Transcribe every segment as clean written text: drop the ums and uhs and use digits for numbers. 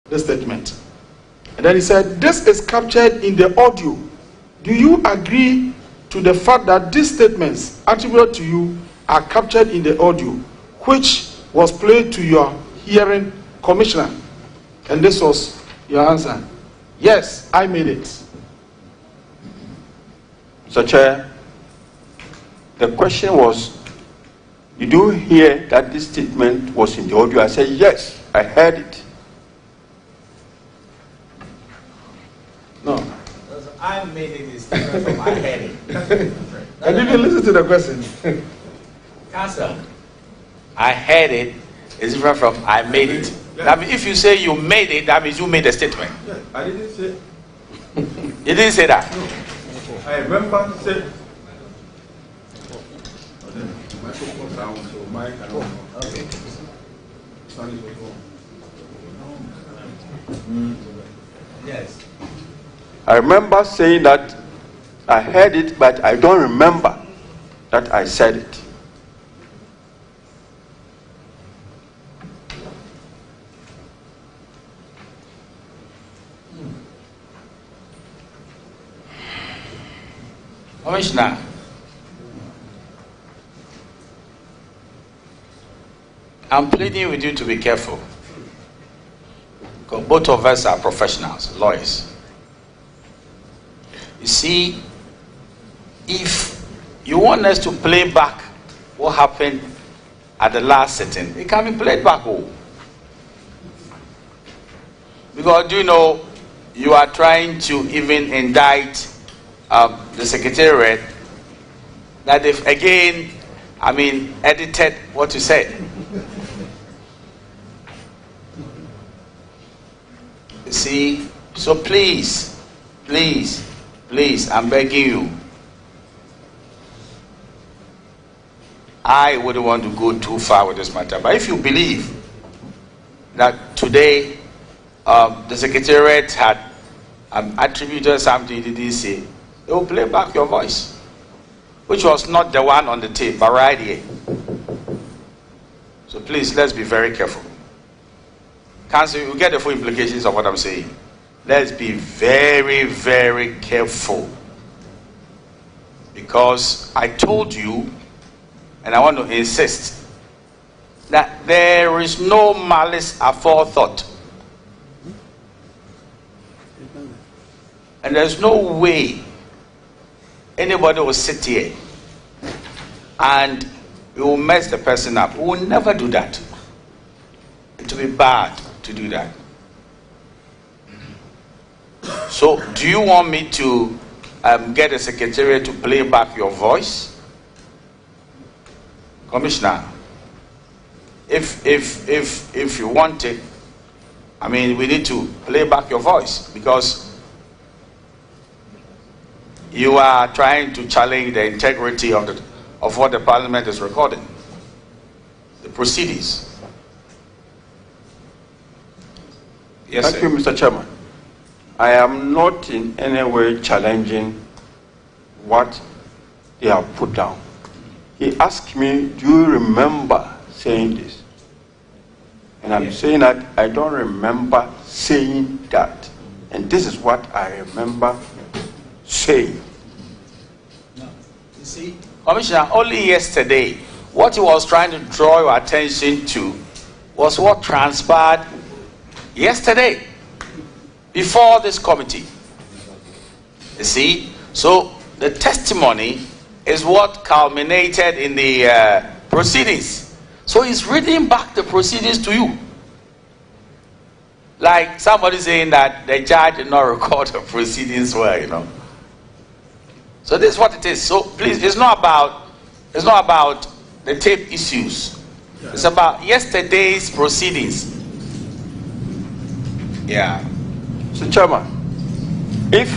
this statement. And then he said, this is captured in the audio. Do you agree to the fact that these statements attributed to you are captured in the audio, which was played to your hearing, Commissioner? And this was your answer. Yes, I made it. Mr. Chair, the question was, did you hear that this statement was in the audio? I said, yes, I heard it. No. I made it is different from I heard it. I didn't listen to the question. Counsel, I heard it is different from I made it. That means if you say you made it, that means you made a statement. Yeah, I didn't say. You didn't say that. No. I remember saying. Okay. Yes. I remember saying that I heard it, but I don't remember that I said it. Commissioner, I'm pleading with you to be careful. Because both of us are professionals, lawyers. You see, if you want us to play back what happened at the last sitting, it can be played back. Because you know, you are trying to even indict the Secretariat that they've again, edited what you said. You see, so please, I'm begging you. I wouldn't want to go too far with this matter, but if you believe that today the Secretariat had attributed something to this, they will play back your voice, which was not the one on the tape, but right here. So please, let's be very careful. Counsel, you get the full implications of what I'm saying. Let's be very, very careful. Because I told you, and I want to insist, that there is no malice aforethought. And there's no way anybody will sit here and we will mess the person up. We will never do that. It will be bad to do that. So, do you want me to get the Secretariat to play back your voice? Commissioner, if you want it, we need to play back your voice, because you are trying to challenge the integrity of what the Parliament is recording, the proceedings. Yes, Thank you, Mr. Chairman. I am not in any way challenging what they have put down. He asked me, do you remember saying this? And I'm saying that I don't remember saying that. And this is what I remember saying. No. You see, Commissioner, only yesterday, what he was trying to draw your attention to was what transpired yesterday before this committee. You see, so the testimony is what culminated in the proceedings. So he's reading back the proceedings to you. Like somebody saying that the judge did not record the proceedings well, So this is what it is. So please, it's not about the tape issues. It's about yesterday's proceedings. Yeah. So, Chairman, if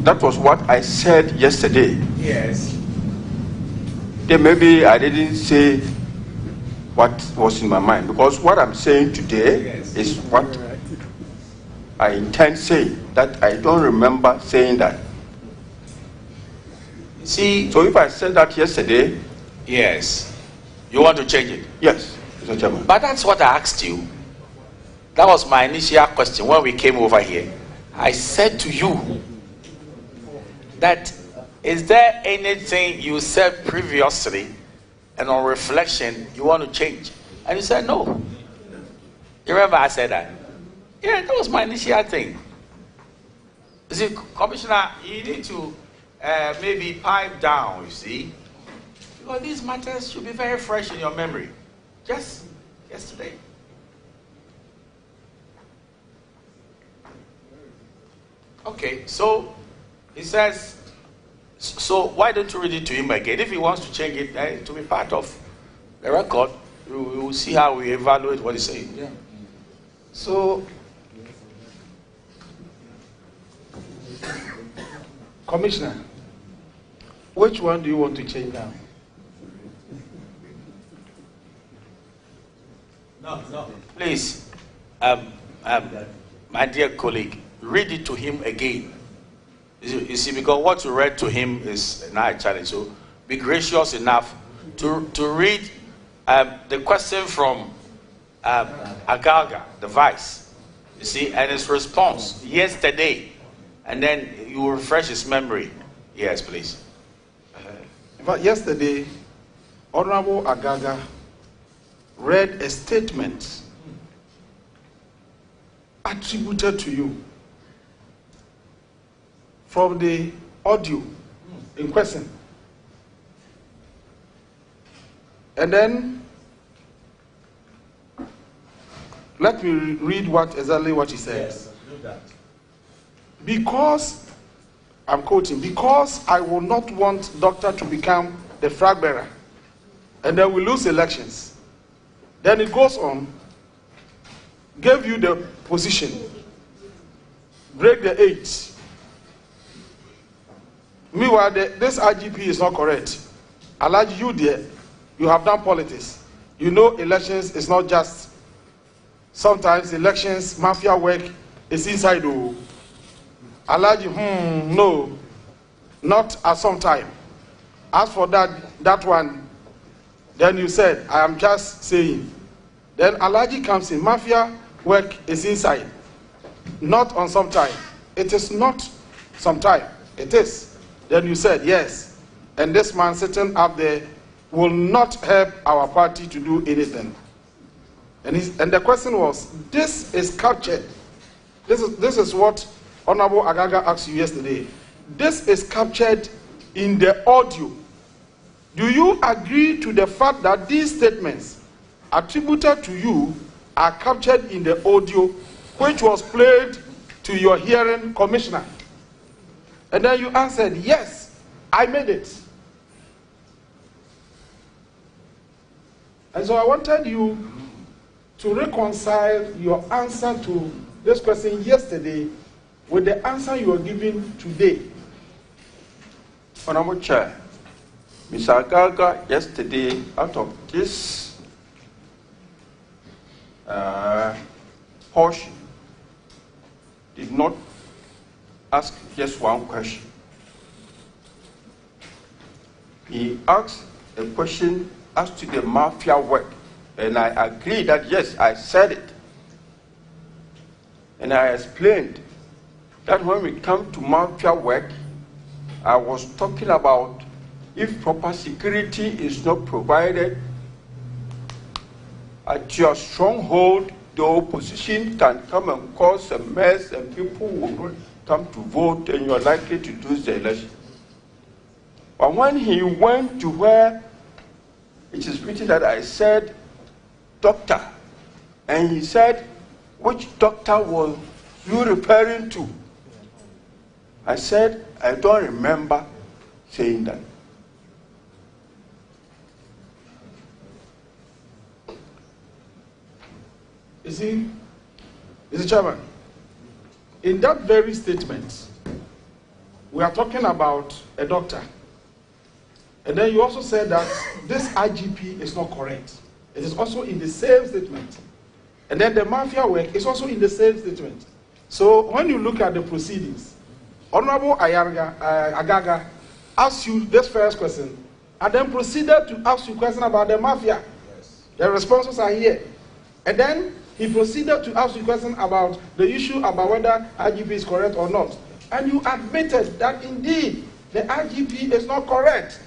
that was what I said yesterday, Yes. then maybe I didn't say what was in my mind, because what I'm saying today is what I intend saying, that I don't remember saying that. See, so if I said that yesterday, yes, you want to change it? Yes, Mr. Chairman. But that's what I asked you. That was my initial question when we came over here. I said to you that, is there anything you said previously and on reflection you want to change? And you said no. You remember I said that? Yeah, that was my initial thing. You see, Commissioner, you need to maybe pipe down, you see, because these matters should be very fresh in your memory. Just yesterday. Okay, so he says, so why don't you read it to him again? If he wants to change it to be part of the record, we will see how we evaluate what he's saying. Yeah. So, Commissioner, which one do you want to change now? No. Please, my dear colleague, read it to him again. You see, because what you read to him is not a challenge. So be gracious enough to read the question from Agaga, the vice. You see, and his response yesterday, and then you will refresh his memory. Yes, please. But yesterday, Honorable Agaga read a statement attributed to you from the audio in question. And then let me read exactly what he says. Yes, do that. Because, I'm quoting, because I will not want doctor to become the flag bearer, and then we lose elections. Then it goes on, gave you the position, break the 8. Meanwhile, this IGP is not correct. Alhaji, you there, you have done politics. You know elections is not just, sometimes elections, mafia work is inside. Alhaji, no, not at some time. As for that one, then you said, I am just saying. Then Alhaji comes in, mafia work is inside, not on some time. It is not some time, it is. Then you said, yes, and this man sitting up there will not help our party to do anything. And the question was, this is captured. This is what Honorable Agaga asked you yesterday. This is captured in the audio. Do you agree to the fact that these statements attributed to you are captured in the audio which was played to your hearing, Commissioner? And then you answered, yes, I made it. And so I wanted you to reconcile your answer to this question yesterday with the answer you are giving today. Honorable Chair, Mr. Agaga yesterday, out of this portion, did not ask just one question. He asked a question as to the mafia work, and I agree that yes, I said it. And I explained that when we come to mafia work, I was talking about if proper security is not provided at your stronghold, the opposition can come and cause a mess and people will not come to vote and you're likely to lose the election. But when he went to where it is written that I said, doctor, and he said, which doctor was you referring to? I said, I don't remember saying that. You see, Mr. Chairman, in that very statement, we are talking about a doctor. And then you also said that this IGP is not correct. It is also in the same statement. And then the mafia work is also in the same statement. So when you look at the proceedings, Honorable Agaga asked you this first question, and then proceeded to ask you a question about the mafia. Yes. The responses are here. And then he proceeded to ask you a question about the issue about whether IGP is correct or not. And you admitted that indeed the IGP is not correct.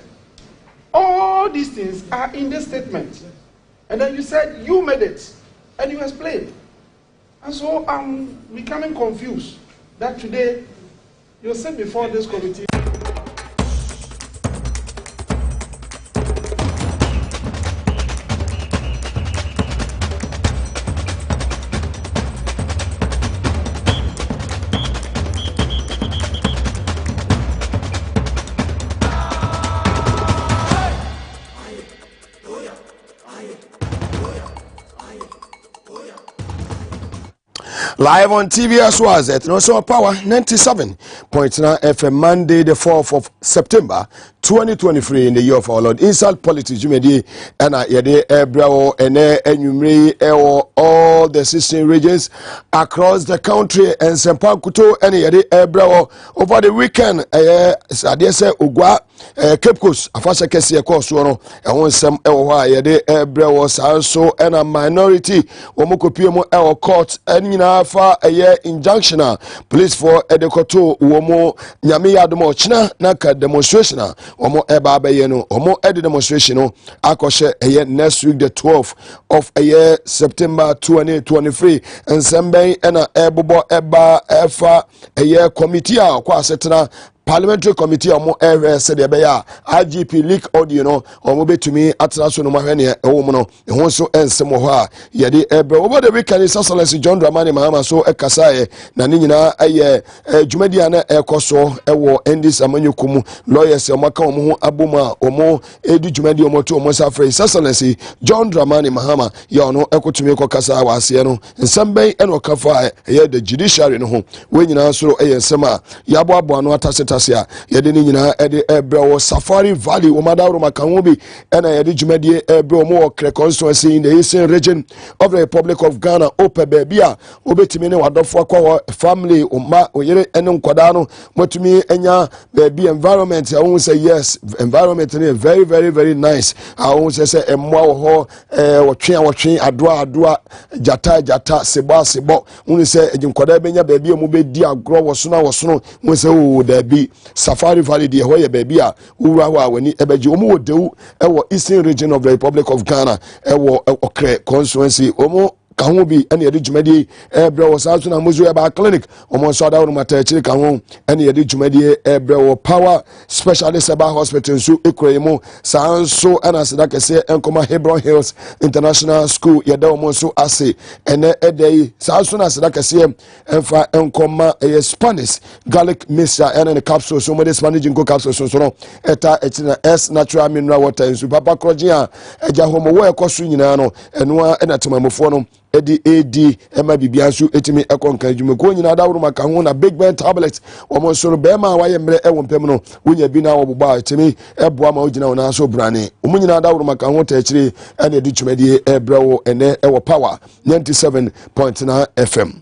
All these things are in this statement. And then you said you made it. And you explained. And so I'm becoming confused that today you sit before this committee. Live on TV as well as it. Also power 97.9 FM Monday the 4th of September 2023 in the year of our Lord. Inside politics, you may be and yede ebrao ene enyumre all the 16 regions across the country and Sempankuto and yede ebrao over the weekend. Sadese Ugwa Cape Coast afasha kesi ekoso no ehon sem ewo ha yede ebrao sanso and a minority omokopie mo ewo court enyina fa injunction police for edekoto womo nyame yadomo china na ka demonstration omo eba abaye no omo ede demonstration no akoshe next week the 12th of September 2023 nsembem ena ebobo eba efa committee a kwa setena Parliamentary Committee omo said ebeya IGP leak audio no omo betumi atena so no mahwe ewo no ehon so ensem ho a yede ebe over the weekend Excellency John Dramani Mahama so ekasaye na ni nyina dwumadi ana ekoso ewo endis amanyukumu lawyers omaka omo ho aboma omo edi dwumadi omo to omo safre Excellency John Dramani Mahama ya ono ekotumi ekokasa wase no nsamben eno kafa the judiciary no ho we nyina so ensem a yabo abo no atase yede ni nyina ede ebrewo Safari Valley omadawro makanwobi ena yede dwumadie ebrewo mo constituency in the eastern region of the Republic of Ghana ope bebia obetimi ne wadofo akwa family umma oyere ene nkoda no motumi enya bebi environment I won't say yes environment is very very very nice I won't say emwa wo ho wotwe adoa jata sebo won't say ejinkoda benya bebi mu bedi agro wosono won't say o da bi Safari Valley de hoye baby a ura wa wani ebeji omo wodewu ewo eastern region of the Republic of Ghana ewo okre constituency omo kaho bi ene yede dwumadi ebre wo saso na mozu eba clinic omo so da wo mata chiri kaho ene yede dwumadi ebre wo power specialist eba hospital so ekuremu sanso ana seda kese enkoma Hebron Hills International School yede omo so ase ene edei sanso na seda kese enfa enkoma Spanish garlic mixture ene capsule so mo de Spanish jinko capsule so no eta etina S natural mineral water so papa krojia eja homo wo ekoso nyina no eno ena temamofo no edi ema bibiansu etimi ekonkan dwuma ko nyina dawro maka ho na Big Ben tablet omo soro be ma waye mre ewo mpem no wonya bi na woboba etimi eboa ma ogina wona so brane omo nyina dawro maka ho ta akire ene edi dwumadi ebrewo ene ewo power 97.9 FM.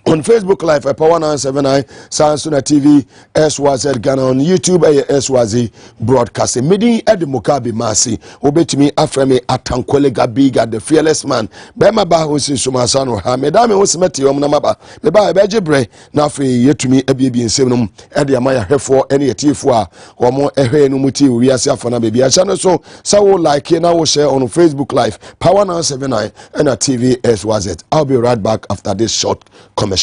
On Facebook Live, Power 979, Sansuna TV, SYZ Ghana. On YouTube, SYZ Broadcasting. Meeting at the Mugabe Maase. Obetimi Afremi Atankwele Gabiga, the fearless man. Bema ba hosi sumasano ha. Medame hosi meti namaba. Beba ebejebre na free yetumi ebi nsem ede amaya hefo ene yetifo a omo ehwe no muti wiase afana bebi achano so sawo like na wo share on Facebook Live Power 979 and at TV SYZ. I'll be right back after this short commercial.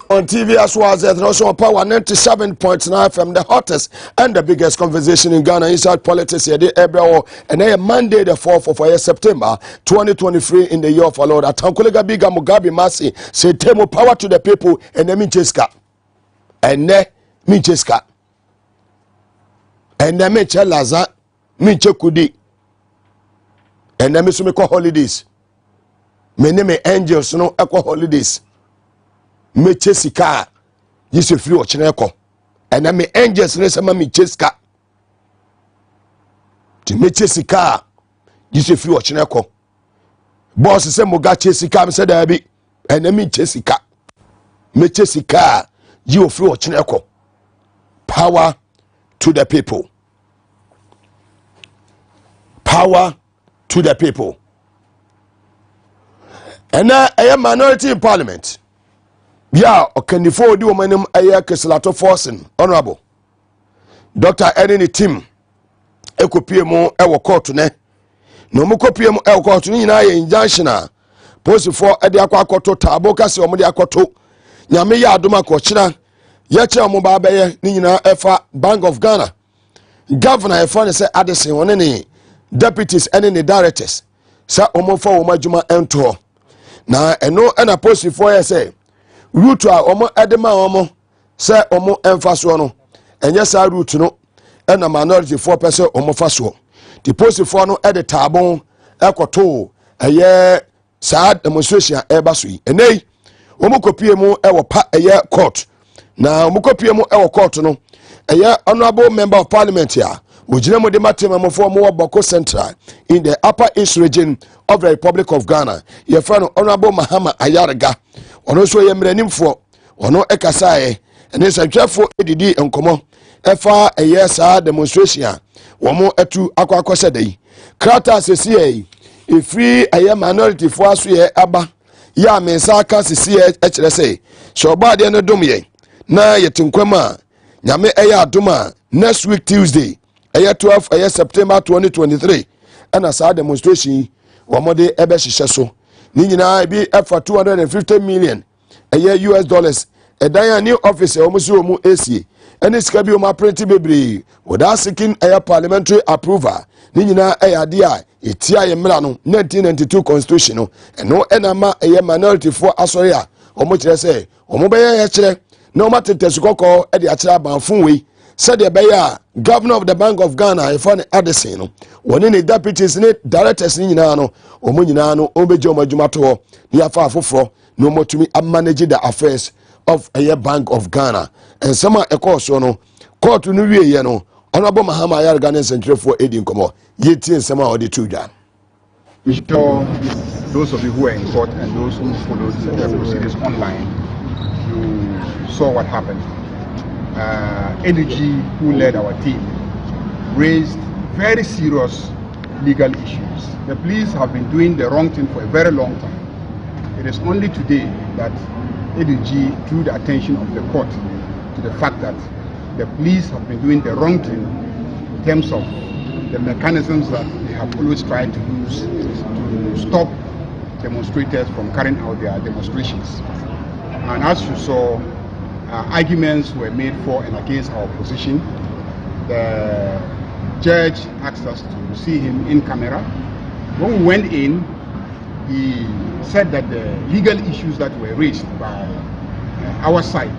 On TV as well as also on Power 97.9 from the hottest and the biggest conversation in Ghana inside politics here and then Monday the 4th of September 2023 in the year of our Lord. Atankwele Gabiga Mugabe Maase say temo power to the people and then mincheska and then mincheska and then minche laza minche kudi and then misumiko holidays me name angels no equal holidays meche sika yise free ochine ko ɛna me angels ne sɛ ma me cheska ti me chesika yise fi ɔkyena kɔ boss sɛ mo ga chesika me sɛ daabi ɛna me chesika me chesika yi ofi ɔkyena kɔ. Power to the people. Power to the people. And now a minority in parliament. Yeah, okanifo di womanim aye keselato forcing honorable Dr. Edeni Tim ekopie mu ewo court ne. No mu kopie mu ewo court ni nyina ye injunction a post for ede akwakoto tabo kase omo de akoto nyame ya adoma ko kira ye che omo ba beye ni nyina efa Bank of Ghana governor efa ne se Addison one ne deputies and the directors sa omo fa omo adwuma ento na eno na post for ye say route a omo edema omo se omo emfaso no enye sa route no na minority 4% omo faso the post for no edit tabon ekoto eye sa demonstration ebaso yi enei omo kopie mu ewo pa eye court na omo kopie mu ewo court no eye honorable member of parliament here Ujinemo de Matema Mofomo Boko Central in the Upper East region of the Republic of Ghana. Your friend Honorable Mahama Ayaraga. Ono so yemrenim for ono ekasae and is a careful ADD and common. Efa a yes demonstration. Womo etu akwa sedei. Krata CCA. If free a minority for us we aba. Ya mensaka CCA HLSA. So bad no dumye. Na yetinkwema. Nyame eya duma next week Tuesday. 12 September 2023 and as a demonstration wamode ebe hihye so ni nyina bi efa 250 million US dollars edan new office omuso mu esie ene sika bi o ma print bebre without seeking a parliamentary approval ni nyina ade a etia ye mra no 1992 constitution no eno enama minority for asori a omo kire se omo be ye kire na o ma tetesu e de akire abanfun we said the Bayer, governor of the Bank of Ghana, if one Addison, one in the deputies in it, directors in Yano, or Muninano, Obejo Majumato, near far for no more to me, I'm managing the affairs of a Bank of Ghana. And some a course, no, court to New Yano, Honorable Mahama Yargan Central for aiding Como, yet in some of the two done. Those of you who are in court and those who followed the proceedings online, you saw what happened. Energy, who led our team, raised very serious legal issues. The police have been doing the wrong thing for a very long time. It is only today that Energy drew the attention of the court to the fact that the police have been doing the wrong thing in terms of the mechanisms that they have always tried to use to stop demonstrators from carrying out their demonstrations. And as you saw, arguments were made for and against our position. The judge asked us to see him in camera. When we went in, he said that the legal issues that were raised by our side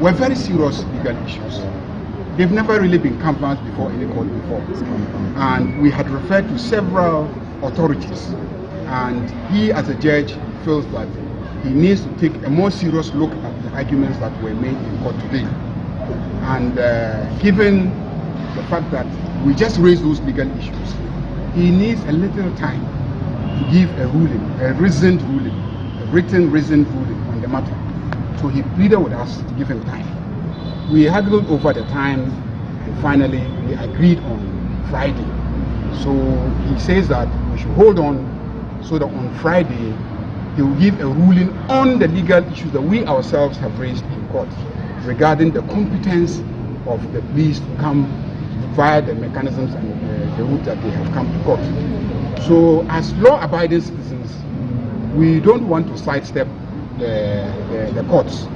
were very serious legal issues. They've never really been canvassed before in the court before. And we had referred to several authorities. And he, as a judge, feels that he needs to take a more serious look at the arguments that were made in court today. And given the fact that we just raised those legal issues, he needs a little time to give a ruling, a reasoned ruling, a written reasoned ruling on the matter. So he pleaded with us to give him time. We haggled over the time, and finally we agreed on Friday. So he says that we should hold on so that on Friday he will give a ruling on the legal issues that we ourselves have raised in court regarding the competence of the police to come via the mechanisms and the route that they have come to court. So as law-abiding citizens, we don't want to sidestep the courts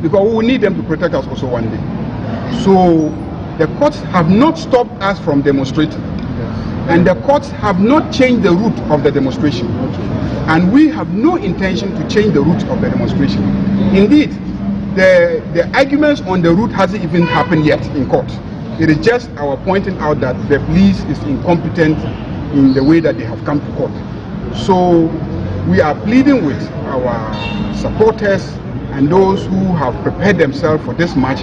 because we will need them to protect us also one day. So the courts have not stopped us from demonstrating, and the courts have not changed the route of the demonstration. And we have no intention to change the route of the demonstration. Indeed, the arguments on the route hasn't even happened yet in court. It is just our pointing out that the police is incompetent in the way that they have come to court. So we are pleading with our supporters and those who have prepared themselves for this march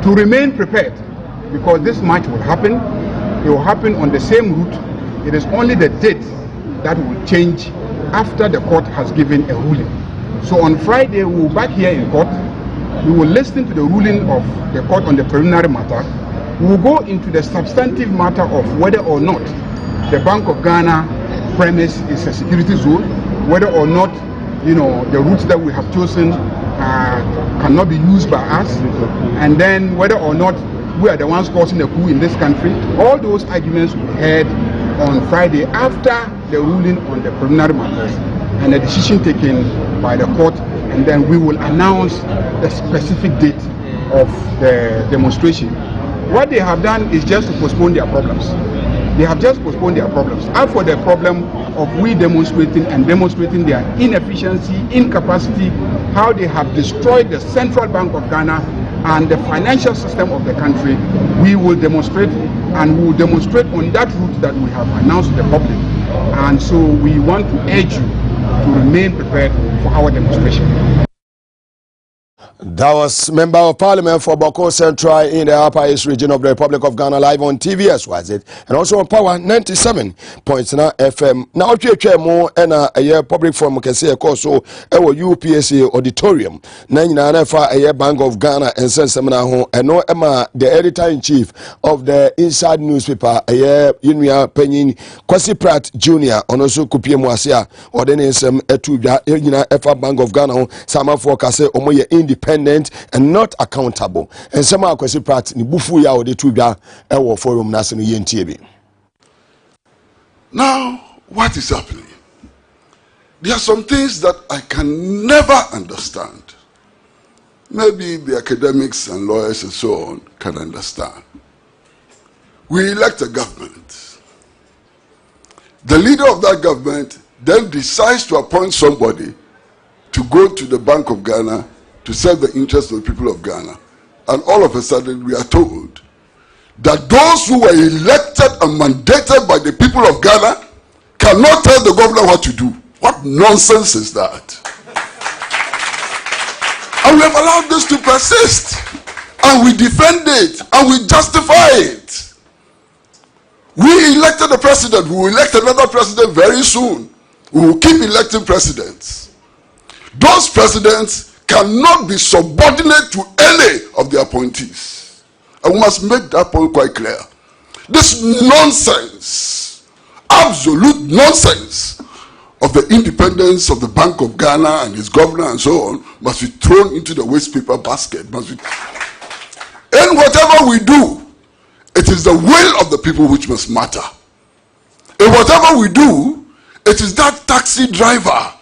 to remain prepared, because this march will happen. It will happen on the same route. It is only the date that will change after the court has given a ruling. So on Friday, we will be back here in court. We will listen to the ruling of the court on the preliminary matter. We will go into the substantive matter of whether or not the Bank of Ghana premise is a security zone, whether or not, you know, the routes that we have chosen cannot be used by us, and then whether or not we are the ones causing the coup in this country. All those arguments we heard on Friday after the ruling on the preliminary matters and the decision taken by the court, and then we will announce the specific date of the demonstration. What they have done is just to postpone their problems. They have just postponed their problems. As for the problem of we demonstrating and demonstrating their inefficiency, incapacity, how they have destroyed the Central Bank of Ghana and the financial system of the country, we will demonstrate, and we will demonstrate on that route that we have announced to the public. And so we want to urge you to remain prepared for our demonstration. That was Member of Parliament for Boko Central in the Upper East region of the Republic of Ghana, live on TVS, was it? And also on Power 97.9 FM. Now, if you more and a public forum can say a course so our UPSA auditorium. 99 a year Bank of Ghana and Sen Seminar home, and no Emma, the editor in chief of the Inside newspaper, a year Inuya Penin Kwasi Pratt Jr. on also Mugabe Maase or the name some Etuja Bank of Ghana, some for Kase Omoye independent and not accountable. And some are Kwasi Pratt ni bufu ya ode tuja ewo forum nase no yentiebi. Now, what is happening? There are some things that I can never understand. Maybe the academics and lawyers and so on can understand. We elect a government. The leader of that government then decides to appoint somebody to go to the Bank of Ghana to serve the interests of the people of Ghana. And all of a sudden we are told that those who were elected and mandated by the people of Ghana cannot tell the governor what to do. What nonsense is that? And we have allowed this to persist. And we defend it. And we justify it. We elected a president. We will elect another president very soon. We will keep electing presidents. Those presidents cannot be subordinate to any of the appointees. And we must make that point quite clear. This nonsense, absolute nonsense, of the independence of the Bank of Ghana and its governor and so on must be thrown into the waste paper basket. And whatever we do, it is the will of the people which must matter. In whatever we do, it is that taxi driver,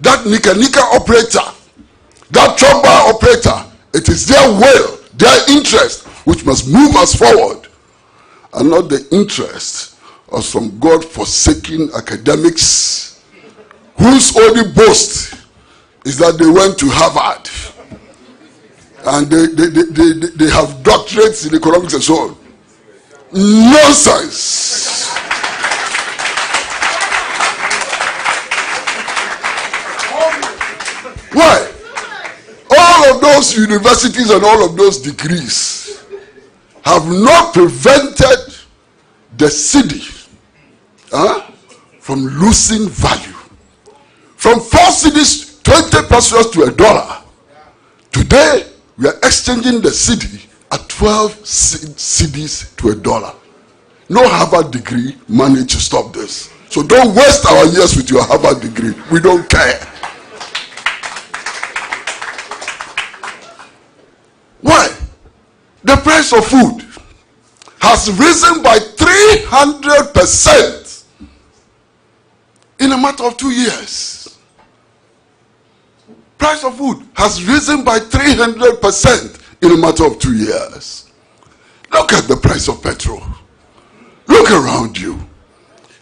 that nika operator, that chopper operator, it is their will, their interest, which must move us forward, and not the interest of some God-forsaken academics whose only boast is that they went to Harvard and they have doctorates in economics and so on. Nonsense. Why? All of those universities and all of those degrees have not prevented the cedi from losing value. From 4 cedis, 20 pesos to $1. Today, we are exchanging the cedi at 12 cedis to $1. No Harvard degree managed to stop this. So don't waste our years with your Harvard degree. We don't care. Why? The price of food has risen by 300% in a matter of 2 years. Price of food has risen by 300% in a matter of 2 years. Look at the price of petrol. Look around you.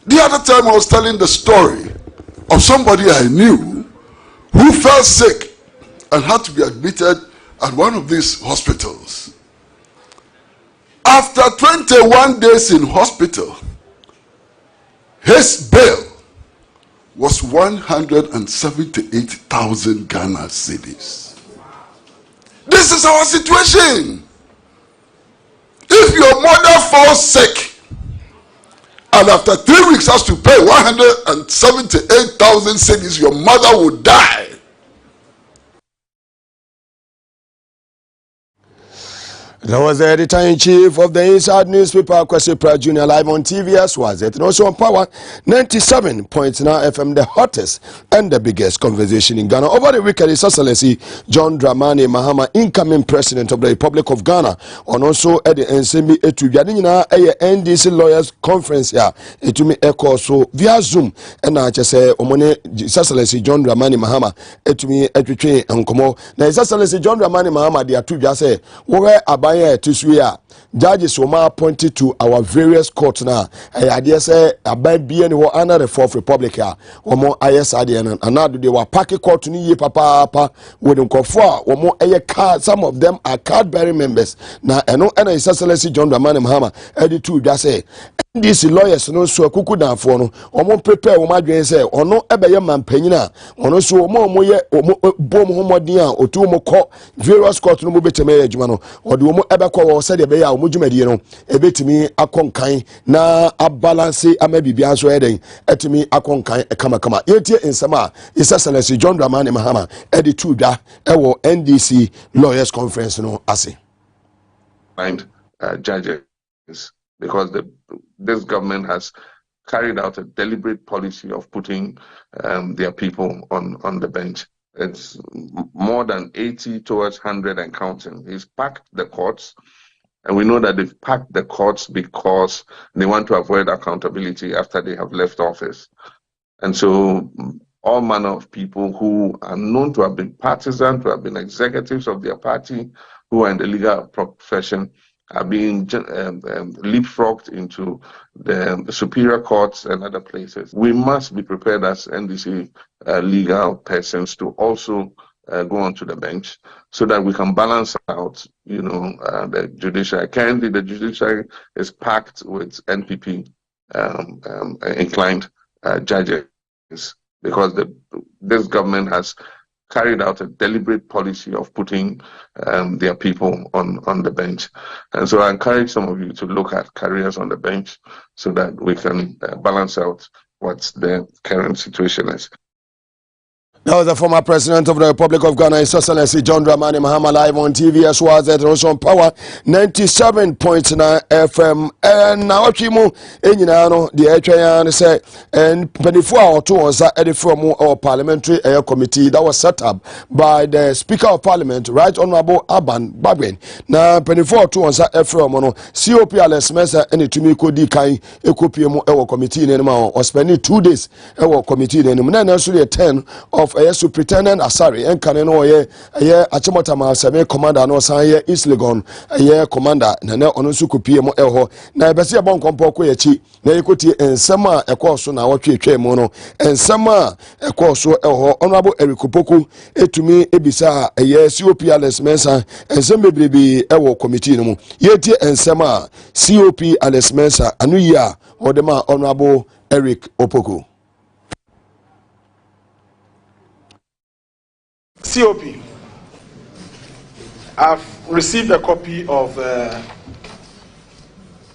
The other time I was telling the story of somebody I knew who fell sick and had to be admitted at one of these hospitals. After 21 days in hospital, his bill was 178,000 Ghana cedis. This is our situation. If your mother falls sick and after 3 weeks has to pay 178,000 cedis, your mother will die. That was the editor-in-chief of the Inside Newspaper, Kwesi Pra Jr. live on TV as was it. And also on Power 97.9 FM, the hottest and the biggest conversation in Ghana. Over the weekend, His Excellency John Dramani Mahama, incoming president of the Republic of Ghana, and also at the NCB Etubia NDC Lawyers Conference here, Etumi Echo so via Zoom, and I just say, Omone, His Excellency John Dramani Mahama, Etumi Etui and Komo. Now, His Excellency John Dramani Mahama, the Atubia say, where about judges were appointed to our various courts now. I dare say about being under the Fourth Republic here. Or more ISID and another they were packing court to ye papa with them for or more a card. Some of them are card bearing members. Now I know and His Excellency John Dramani Mahama edited to just say these lawyers no so kuku down for no or more prepare or my dream say or no ebe man penina or no so more bomb homodia or two more court various court no better marriage or the ebe kwa said ebe ya omujumedi no ebetimi akonkan na abalance amabibia so eden etimi akonkan kama yetie nsema His Excellency John Dramani Mahama edited da ewo NDC Lawyers Conference no ase judges because this government has carried out a deliberate policy of putting their people on the bench. It's more than 80 towards 100 and counting. He's packed the courts, and we know that they've packed the courts because they want to avoid accountability after they have left office. And so all manner of people who are known to have been partisan, to have been executives of their party, who are in the legal profession, are being leapfrogged into the superior courts and other places. We must be prepared as NDC legal persons to also go onto the bench so that we can balance out, the judiciary. Currently, the judiciary is packed with NPP inclined judges because this government has carried out a deliberate policy of putting their people on the bench. And so I encourage some of you to look at careers on the bench so that we can balance out what the current situation is. That was the former president of the Republic of Ghana, His Excellency John Dramani Mahama, live on TV as well as also on Power 97.9 FM. And now, Chimu, Enyano, the HAN say, and 24 or 2 was added from our parliamentary committee that was set up by the Speaker of Parliament, Right Honorable Aban Babin. Now, 24 or 2 was from COP Alex Mesa and the Tumiko D. Kai, a copy of our committee in Enema, or spending 2 days our committee in Enema, and actually 10 of Superintendent Asari and Kaneno Achimota Masame commander no Saye East Legon commander Nana Onosuku PM Eho na Besia Bon Compoko Yachi na Equity and Sama Equoso na Watch Mono and Sama Equoso Eho Honorable Eric Poku etumi ebisa COP Alex Mensa and Sembe Baby Ewo Committee no Yeti and Sama COP Alex Mensa Anuya Odema Honorable Eric Opoku. COP, I've received a copy of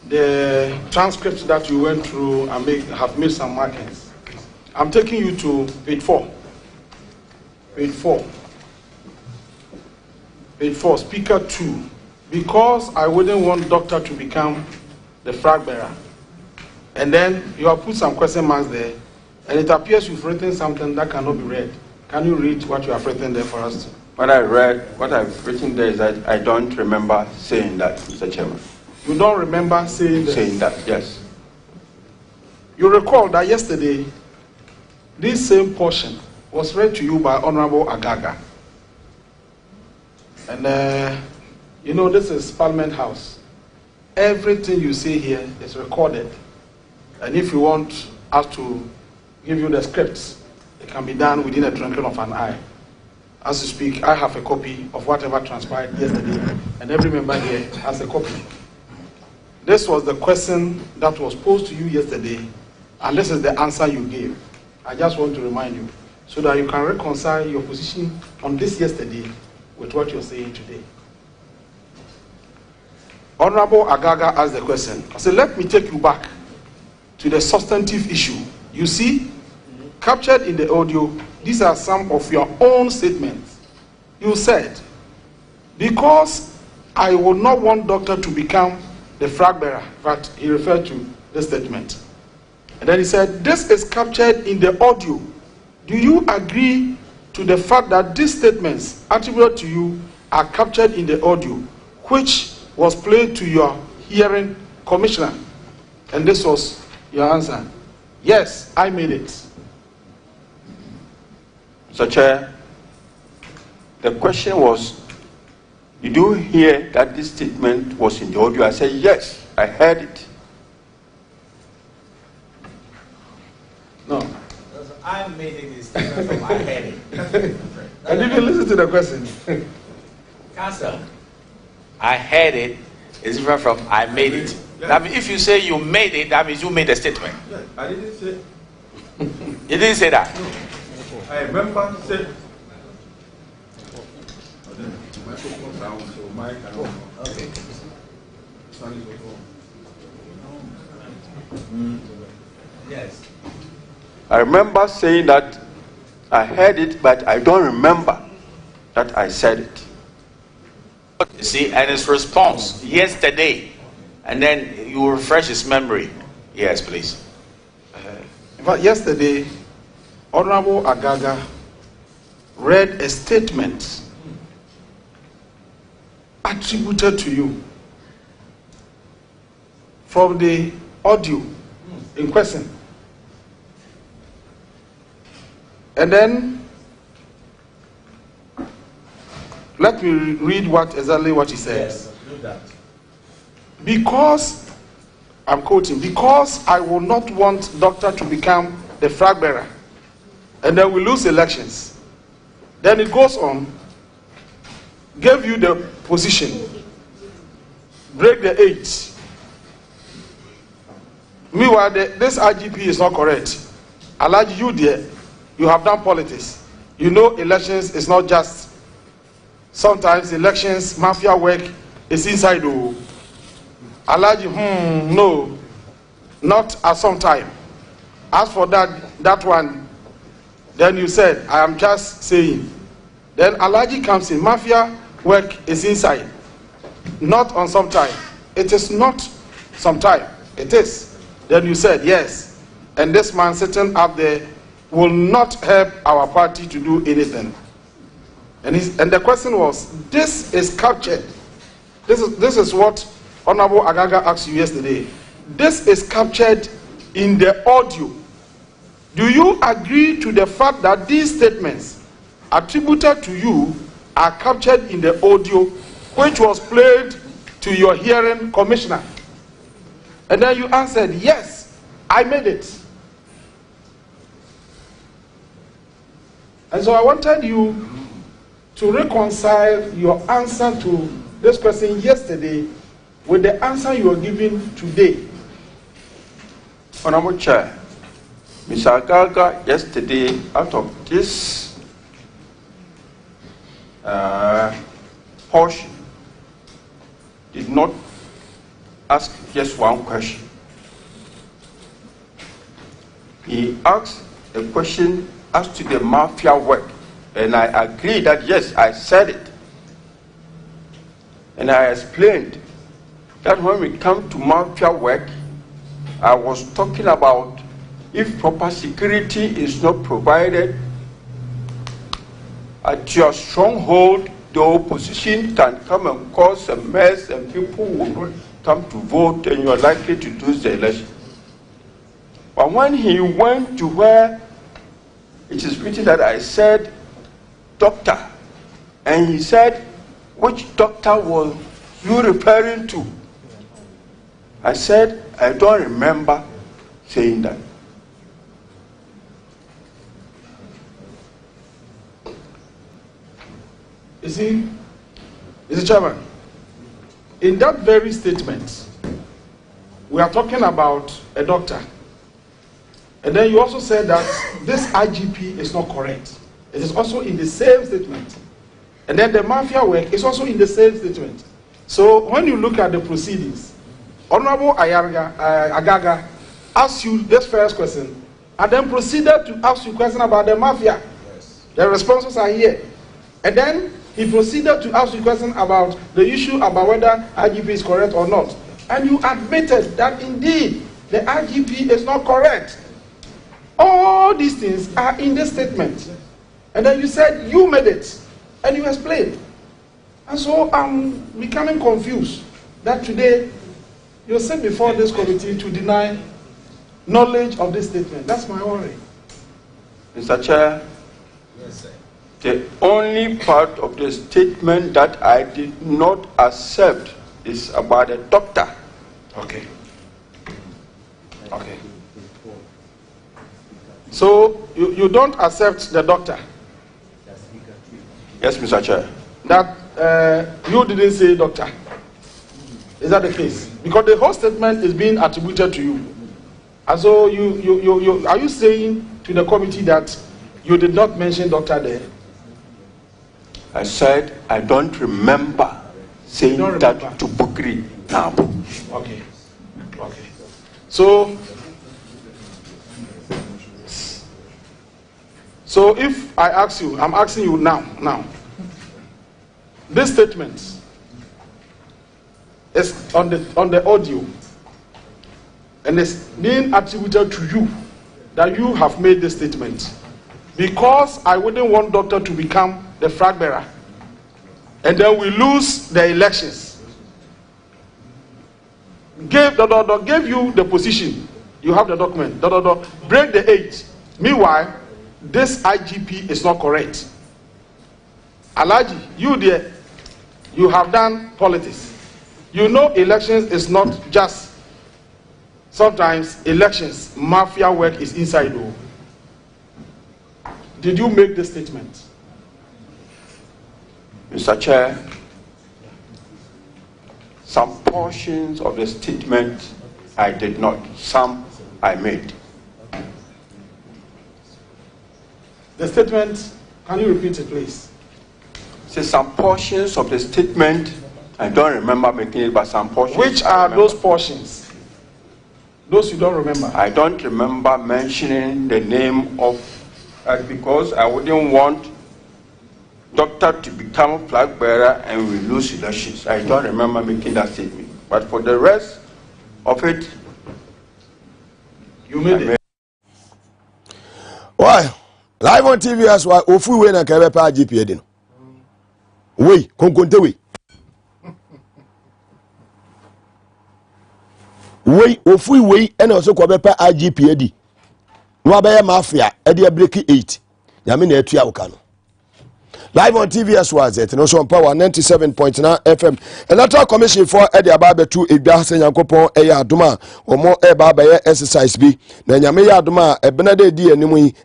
the transcript that you went through and have made some markings. I'm taking you to page 4. Page 4. Page 4, Speaker 2. Because I wouldn't want doctor to become the flag bearer. And then you have put some question marks there, and it appears you've written something that cannot be read. Can you read what you have written there for us? What I've written there is that I don't remember saying that, Mr. Chairman. You don't remember saying that? Saying that, yes. You recall that yesterday, this same portion was read to you by Honorable Agaga. And this is Parliament House. Everything you say here is recorded. And if you want us to give you the scripts, it can be done within a twinkling of an eye. As you speak, I have a copy of whatever transpired yesterday, and every member here has a copy. This was the question that was posed to you yesterday, and this is the answer you gave. I just want to remind you, so that you can reconcile your position on this yesterday with what you're saying today. Honorable Agaga asked the question. I said, let me take you back to the substantive issue. You see, captured in the audio, these are some of your own statements. You said, because I would not want doctor to become the flag bearer, but he referred to the statement. And then he said, this is captured in the audio. Do you agree to the fact that these statements attributed to you are captured in the audio, which was played to your hearing commissioner? And this was your answer. Yes, I made it. Mr. Chair, the question was, did you hear that this statement was in the audio? I said, yes, I heard it. No. I made it a statement from I heard it. And if you listen to the question. Counsel, I heard it is different from I made it. That means if you say you made it, that means you made a statement. I didn't say. You didn't say that. No. I remember saying. Okay. Yes. I remember saying that I heard it, but I don't remember that I said it. You see, and his response yesterday, and then you refresh his memory. Yes, please. In fact, yesterday, Honorable Agaga read a statement attributed to you from the audio in question. And then, let me read exactly what he says. Yes, because, I'm quoting, because I will not want doctor to become the flag bearer, and then we lose elections. Then it goes on, gave you the position, break the 8. Meanwhile, this IGP is not correct. Alaji, you there, you have done politics. You know elections is not just, sometimes elections, mafia work is inside. Alaji, no, not at some time. As for that one, then you said, I am just saying. Then Alaji comes in, mafia work is inside, not on some time. It is not some time, it is. Then you said, yes, and this man sitting up there will not help our party to do anything. And the question was, this is captured. This is what Honorable Agaga asked you yesterday. This is captured in the audio. Do you agree to the fact that these statements attributed to you are captured in the audio, which was played to your hearing commissioner? And then you answered, yes, I made it. And so I wanted you to reconcile your answer to this question yesterday with the answer you are giving today. Honorable Chair, Mr. Agaga yesterday, out of this portion, did not ask just one question. He asked a question as to the mafia work, and I agree that yes, I said it. And I explained that when we come to mafia work, I was talking about if proper security is not provided at your stronghold, the opposition can come and cause a mess and people will not come to vote and you are likely to lose the election. But when he went to where it is written that I said doctor, and he said, which doctor was you referring to? I said, I don't remember saying that. You see, Mr. Chairman, in that very statement, we are talking about a doctor. And then you also said that this IGP is not correct. It is also in the same statement. And then the mafia work is also in the same statement. So when you look at the proceedings, Honorable Agaga asked you this first question and then proceeded to ask you a question about the mafia. Yes. The responses are here. And then he proceeded to ask you a question about the issue about whether IGP is correct or not. And you admitted that indeed the IGP is not correct. All these things are in this statement. And then you said you made it. And you explained. And so I'm becoming confused that today you sit before this committee to deny knowledge of this statement. That's my worry. Mr. Chair, yes, sir. The only part of the statement that I did not accept is about a doctor. Okay. Okay. So you don't accept the doctor? Yes, Mr. Chair. That you didn't say doctor. Is that the case? Because the whole statement is being attributed to you. And so are you saying to the committee that you did not mention doctor there? I said I don't remember saying that to Bukri now. Okay. Okay. So if I ask you, I'm asking you now. This statement is on the audio and it's being attributed to you that you have made this statement because I wouldn't want doctor to become the flag bearer and then we lose the elections. Gave you the position, you have the document, break the age. Meanwhile, this IGP is not correct. Alaji, you there, you have done politics. You know elections is not just, sometimes elections, mafia work is inside. Did you make this statement? Mr. Chair, some portions of the statement I did not, some I made. The statement, can you repeat it, please? Say some portions of the statement, I don't remember making it, but some portions. Which are those portions? Those you don't remember? I don't remember mentioning the name of, because I wouldn't want doctor to become a flag bearer and we lose elections. I don't remember making that statement. But for the rest of it, you made it. Why? Live on TV as well. Ofu we na kebe pa IGP edin. We konkonte we. We ofu we ena so ko be pa IGP edi. No abaye mafia edi break 8. Nyame na etua woka no. Live on TV as well as it. No so power 97.9 FM. Electoral Commission for Edi Ababe to Ibia se Yankopon eya adoma omo eba ba exercise bi na nyame ya adoma e benade di animu yi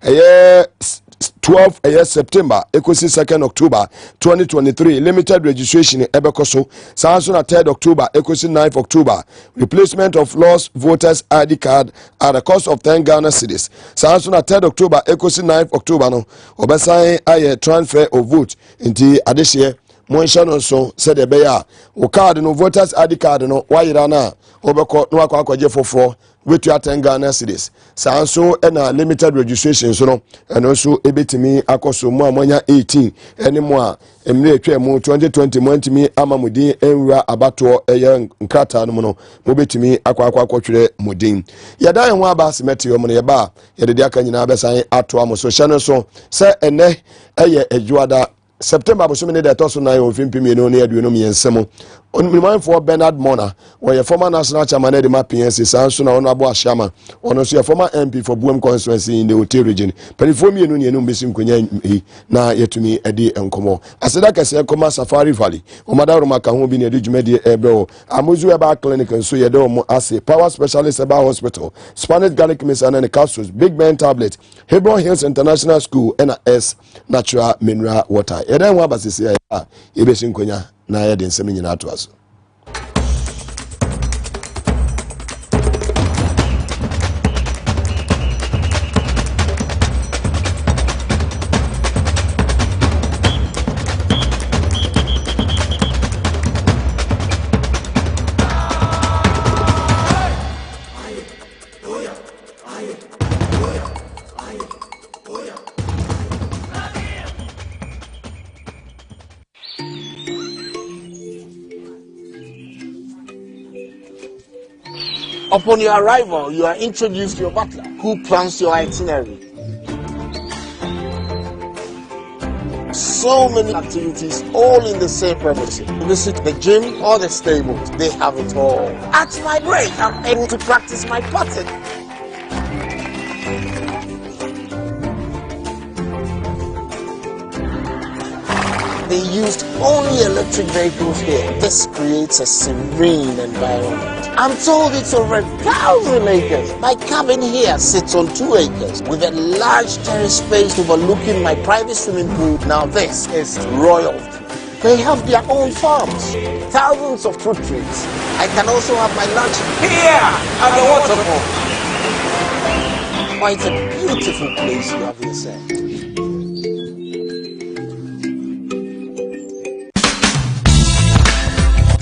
12 September ekosi 2nd October 2023 limited registration ebekoso sanso na 3rd October ekosi 9th October replacement of lost voters ID card at a cost of 10 Ghana cedis sanso na 3rd October ekosi 9th October no obesan aye transfer of vote inti adehye monhye no so said ebeya o card no voters ID card no wayira na obekọ no akwaje foforo wetu 10 Ghana cedis sanso na limited registration so no eno so ebetimi akoso mu amonya 18 ene mu a emre etwa mu 2020 montimi amamudin enwura abato eye nkrata no no mobetimi akwatwere mudin yada ho aba semeti yo mo ye ba yede de aka nyina abesan ato am so hye no so se ene eye ejuada September abosomene de toso na yo mfimpimi no ne aduonom yensemo onimman for Bernard Mona or former national chairman of the PNC sanso na ono abo ashama ono so former MP for Buem constituency in the Hotel region perifomi enu ne enu besim konya na yetumi edi enkomo aseda kase koma Safari Valley o madaro maka ho bi ne edi dwumade ebro amozu eba clinic nso ye de omo ase power specialist eba hospital Spanish garlic medicine and capsules Big Ben tablet Hebron Hills International School NS natural mineral water eden wa basisi ya ebesim konya na ya den semi nyina to aso Upon your arrival, you are introduced to your butler, who plans your itinerary. So many activities, all in the same premises. Visit the gym or the stables, they have it all. At my break, I'm able to practice my pattern. They used only electric vehicles here. This creates a serene environment. I'm told it's over 1,000 acres. My cabin here sits on 2 acres with a large terrace space overlooking my private swimming pool. Now this is royalty. They have their own farms, thousands of fruit trees. I can also have my lunch here at the waterfall. Quite a beautiful place you have yourself.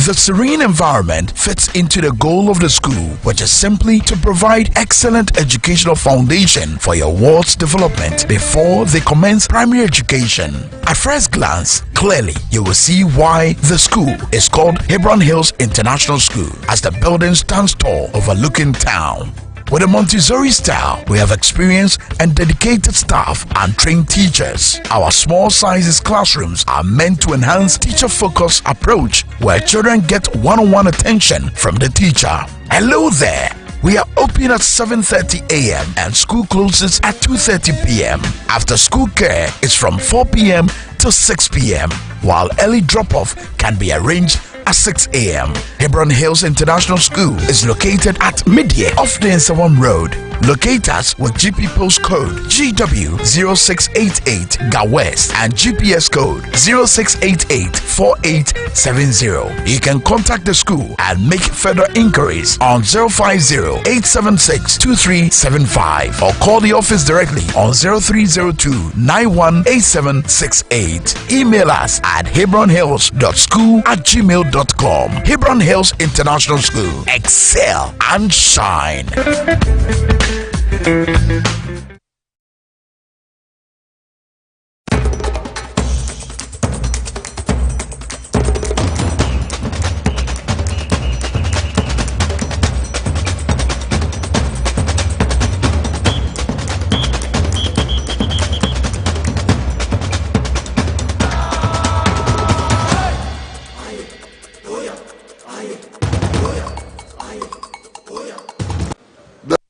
The serene environment fits into the goal of the school, which is simply to provide excellent educational foundation for your ward's development before they commence primary education. At first glance, clearly you will see why the school is called Hebron Hills International School, as the building stands tall overlooking town. With a Montessori style, we have experienced and dedicated staff and trained teachers. Our small sizes classrooms are meant to enhance teacher-focused approach where children get one-on-one attention from the teacher. Hello there! We are open at 7:30 a.m. and school closes at 2:30 p.m. After school care is from 4 p.m. to 6 p.m. while early drop-off can be arranged at 6 a.m. Hebron Hills International School is located at Midye off the Nsawam Road. Locate us with GP postcode GW0688 GA West and GPS code 06884870. You can contact the school and make further inquiries on 050-876-2375 or call the office directly on 0302-918768. Email us at hebronhills.school@gmail.com. Hebron Hills International School. Excel and shine.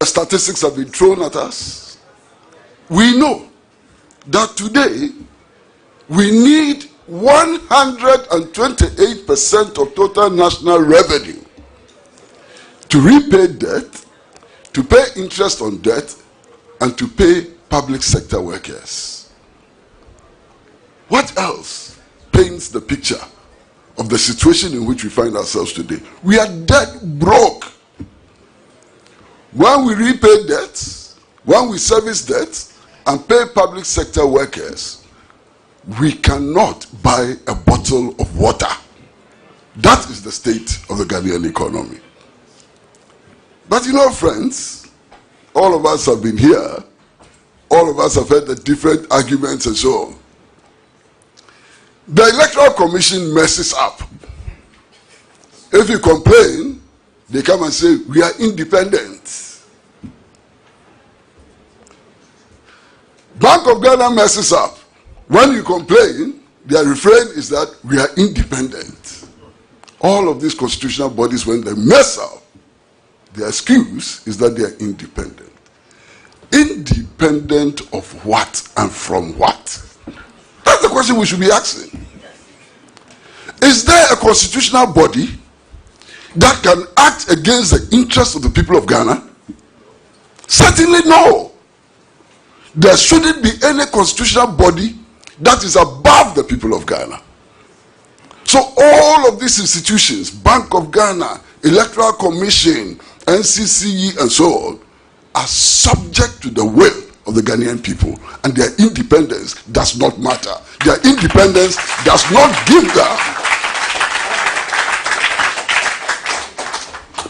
Statistics have been thrown at us. We know that today we need 128% of total national revenue to repay debt, to pay interest on debt, and to pay public sector workers. What else paints the picture of the situation in which we find ourselves today? We are dead broke. When we repay debts, when we service debts and pay public sector workers, we cannot buy a bottle of water. That is the state of the Ghanaian economy. But you know, friends, all of us have been here. All of us have heard the different arguments and so on. The Electoral Commission messes up. If you complain, they come and say, we are independent. Bank of Ghana messes up. When you complain, their refrain is that we are independent. All of these constitutional bodies, when they mess up, their excuse is that they are independent. Independent of what and from what? That's the question we should be asking. Is there a constitutional body that can act against the interests of the people of Ghana? Certainly no. There shouldn't be any constitutional body that is above the people of Ghana. So all of these institutions, Bank of Ghana, Electoral Commission, NCCE, and so on, are subject to the will of the Ghanaian people, and their independence does not matter. Their independence does not give them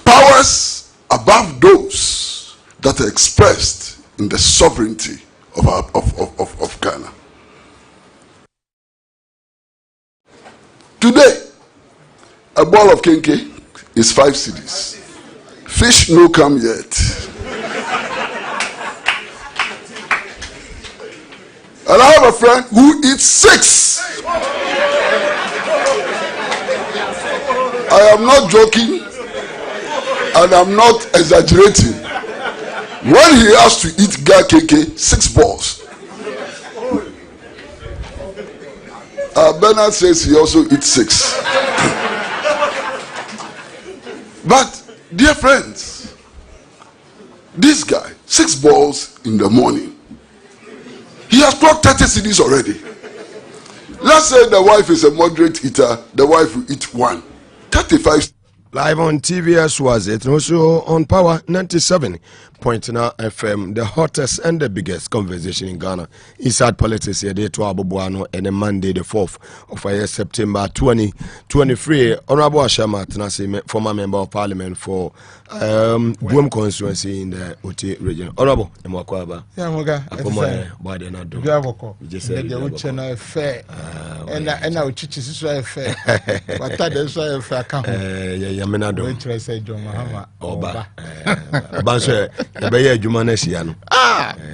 powers above those that are expressed in the sovereignty of Ghana. Today, a ball of kenke is 5 cedis. Fish no come yet. And I have a friend who eats 6. I am not joking and I'm not exaggerating. When he has to eat gakeke, 6 balls. Bernard says he also eats 6. But, dear friends, this guy, 6 balls in the morning. He has clocked 30 cedis already. Let's say the wife is a moderate eater, the wife will eat 1. 35. Live on TVS was it, and also on Power 97.9 FM, the hottest and the biggest conversation in Ghana. Inside politics, here day to Abubuano, and Monday, the 4th of September 2023. Honorable Ashama Tanasi, former member of Parliament for Boom constituency in the Oti region. Honorable, Mwakwaba. Yeah, Moga. Why they not do? Just said the Uchena fair, and our churches is fair. But that is why I can't. Yaminado. Which I said, John Mahama. Oba. Banswe, Ebeye Jumanesiano.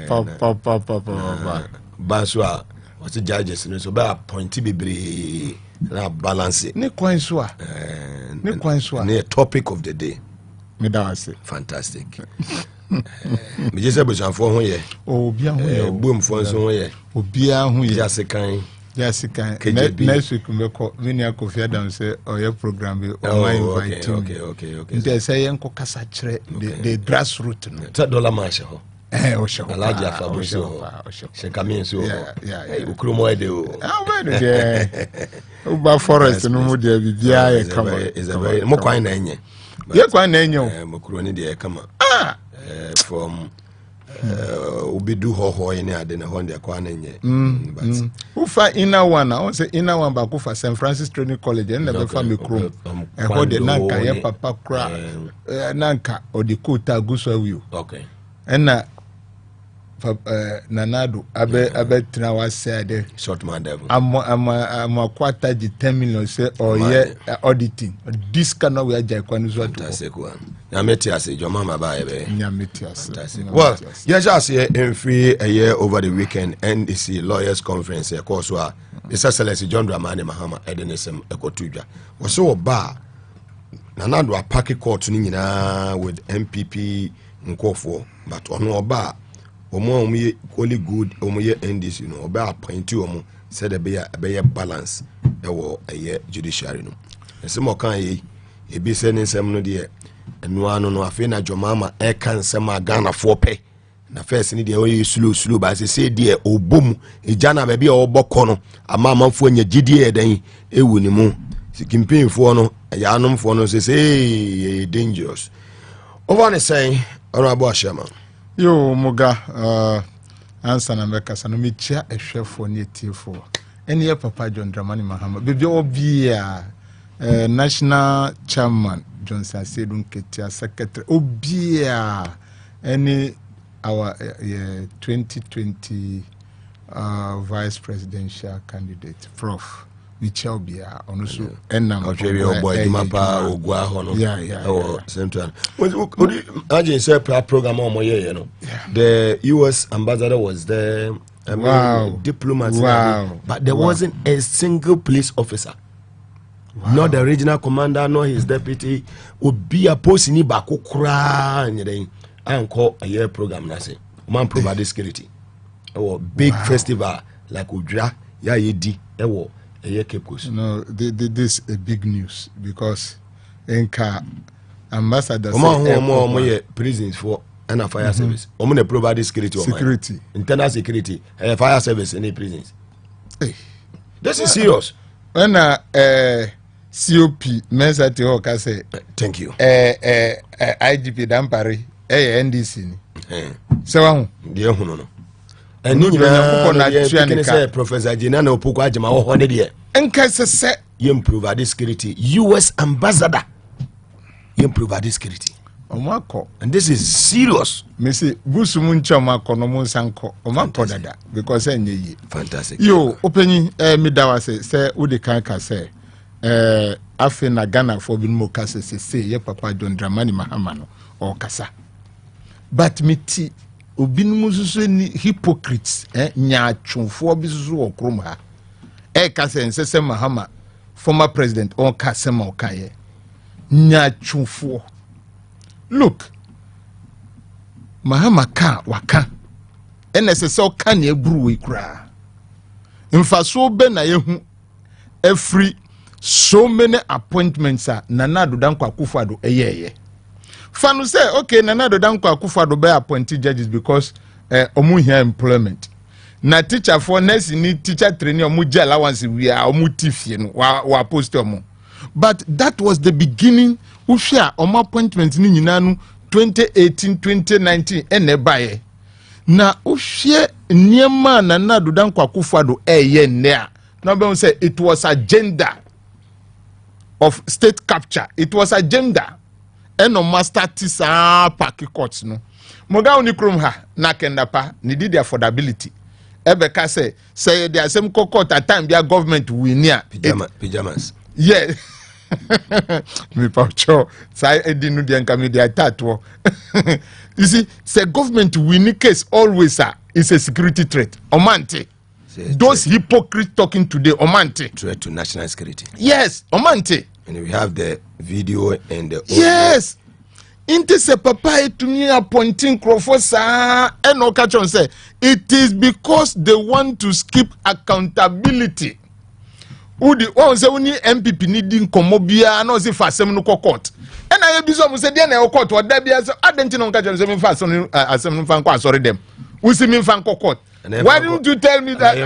Papa. Banswa, what's the judges? So by a pointy be na balance it. Ne Quanswa. Ne topic of the day. Me dance. Fantastic. Me just say busan for hoye. Obia hoye. Boom for so hoye. Obia hoye. Just kan. Next week we go many Kofi Adam say your program be invite him. Okay. They say yanko kasa kire the grassroots no. $10 match ho. O she. Alaja Fabricio ho. She come in so. Yeah. Ukrumo ede o. Ah we dey. Uba forest no mu dey bibia e kama. Is a very mo kwan na enye. Ye kwan na enye o. Mo kuro ni dey kama. From Ubidu ho in ade na ho dey kwan na enye. But who fa inner one? I say inner one ba ku fa St. Francis Training College and the family crew. E ho dey nanka ye papa kra. Nanka odikuta guswa wiu. Okay. And Nanado abe tina was said short man devil. I'm a quarter the 10 million say or auditing. This cannot we are Jaquan's fantastic one. Yametias, your mama by Yametias. Well, yes, I see in free a year over the weekend NDC Lawyers Conference, a course where His Excellency John Dramani Mahama Edenism Ekotuja was so bar Nanado a packet court with MPP Nkofo, but on no bar. Omo only good omo NDC you know oba appoint omo said be a balance e wo a judiciary no esemo kan yi e bi se ne nsem no de enu anu no afi na jomama e kan nsem Ghana fo pe na first ni de o slow ba se de obom e jana ba bi o bokọ no ama amanfo anya gidie eden e wu ni mu sikimpin fo no ya anom fo no say dangerous over ne saying honorable Ashama. Yo Muga answer na meka sa no me chia ehwefo ne tiefo ene ye papa John Dramani Mahama bebe obia national chairman John Sasedun Ketia secretary obia any our 2020 vice presidential candidate Prof Michel Bia onusu enam boy mapa ogwa ho no central imagine say program on moye no the US ambassador was there diplomats but there wasn't a single police officer not the regional commander nor his deputy obi a post ni ba kokura nyeden anko a year program na say man provide security big festival like Odra ya yedi no, this is a big news because Enka ambassadors prisons for and fire service. Omune provide security. Internal security, fire service in the prisons. Hey. This is serious. When COP Mensati Hoka say thank you. IGP Dampari NDC. So no. And you say Professor Jinana Opoku Ajima ho ne de enka se you improve our security US ambassador you improve our security Omako. And this is serious. Missy Busumuncha Mako no Monsanko, Omako Dada, because any fantastic. Yo, opening Midawa say, Udi Kanka say, Afina Ghana for Binmokase say, ye papa John Dramani Mahamano or Kasa. But miti, Ubinumusu ni hypocrites, nya chumfo bisu or krumha. Kase and Sese Mahama, former president, or Kasema Okaye. Nya chumfo. Look, Mahama ka waka. NSSL kan ye bru ikra. Infa so be na yehu every so many appointments are Nana do Dankwa Akufo-Addo eyeye. Fanu say okay Nana do Dankwa Akufo-Addo be appointed judges because omu here employment. Na teacher for nurse ni teacher training omu je allowance we are omu tifie no wa post omu. But that was the beginning. Ushia omo appointment ni nyina no 2018 2019 ene baye na ushie niema na Nana do Dankwa Akufo-Addo eye ne a na be say it was agenda of state capture. It was agenda eno master tisa park courts no moga oni krom ha na kendapa ni did affordability ebeka say the same court at time their government we near pajamas yeah. Me paucho say edinu de nka me dey tato. You see, say government winning case always is a security threat. Omante. Those hypocrites talking today, Omante. Threat to national security. Yes, Omante. And we have the video and the audio. Yes. Inte se papa to me appointing Crawford and no catch on say it is because they want to skip accountability. Udi o se woni MPP needing komobia na o se fa asem no court. And I be so say dey na court o da bia say adenti no catch on say me fa asem no fa nko asori dem. We see me fa nko court. Why didn't you tell me that?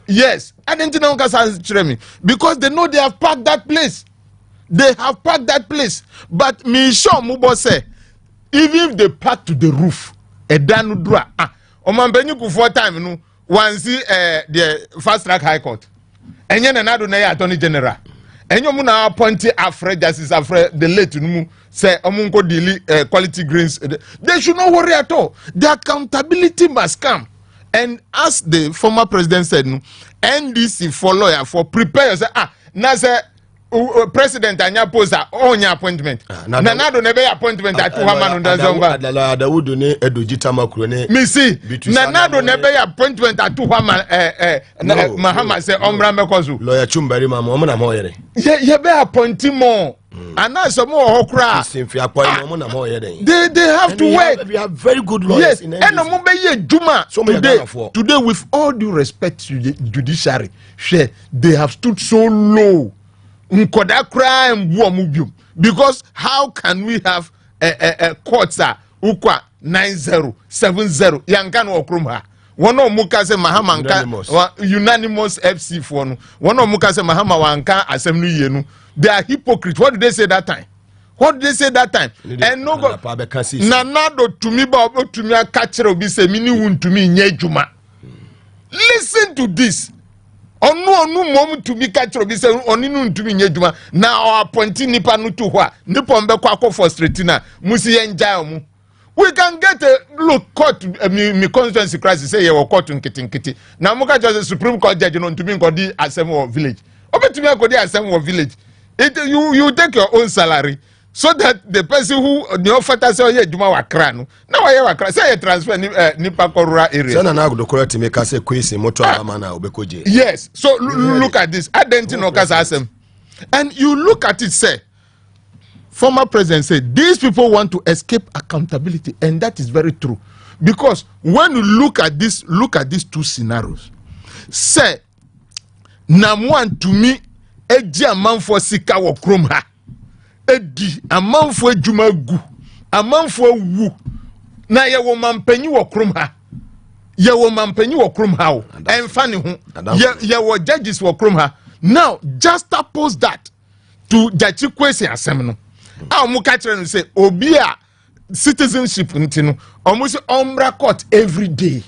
Yes, adenti no catch me because they know they have packed that place. They have packed that place. But me sure Mubo say, even if they pack to the roof, a danu dra. Omambenyu ku 4 time no one see the fast track high court. Enye na nado na attorney general. Enye mu na appoint Alfred Justice Alfred the late no say omunko dili quality greens. They should not worry at all. The accountability must come. And as the former president said, no, NDC for lawyer for prepare yourself. Na say president anya posa onya appointment na do nebe appointment atu hama no ndazomba adala wudu ne edojita makro ne misi na do nebe appointment atu hama mahama say omra mekozu lawyer chumbari mama omo na mo yere ye be appointing more and so more hokra they have to work. We have very good lawyers. Yes, and mo be ye juma today with all due respect to the judiciary, they have stood so low. Because how can we have a court ukwa 90 70 yankan okrumha one of mukase mahama unanimous FC for no one of mukase mahama wanka assembly yenu. They are hypocrites. What did they say that time? What did they say that time? And no go nanado to me ba to me catch obi say mini wun to me nyejuma. Listen to this. Onu mom to me catch obi say oninu to me nyejuma. Now appointing nipa no to hwa. Nipa mbe kwa frustrate na musi yenja omu. We can get a look court me constituency crisis say you court nkiti. Now muka just Supreme Court judge no to me ko di assembly village. Obi to me ko di assembly village. You take your own salary so that the person who the offer say ye juma wa kra no na wa ye wa kra say you transfer nipa rural area say na na go correct me ka say kwesi moto ama na obekoje. Yes, so look at this identity no kasa asem and you look at it say former president said these people want to escape accountability and that is very true because when you look at these two scenarios say number one to me eji amanfo sika wo krom ha edi amanfo adwuma gu amanfo wu na ye wo mampanyi wo krom ha ye wo mampanyi wo krom ha o emfa ne ho ye wo judges wo krom ha. Now just oppose that to Jachi Kwesi asem no mu ka kire no say obi a citizenship ntino omo say ombra court every day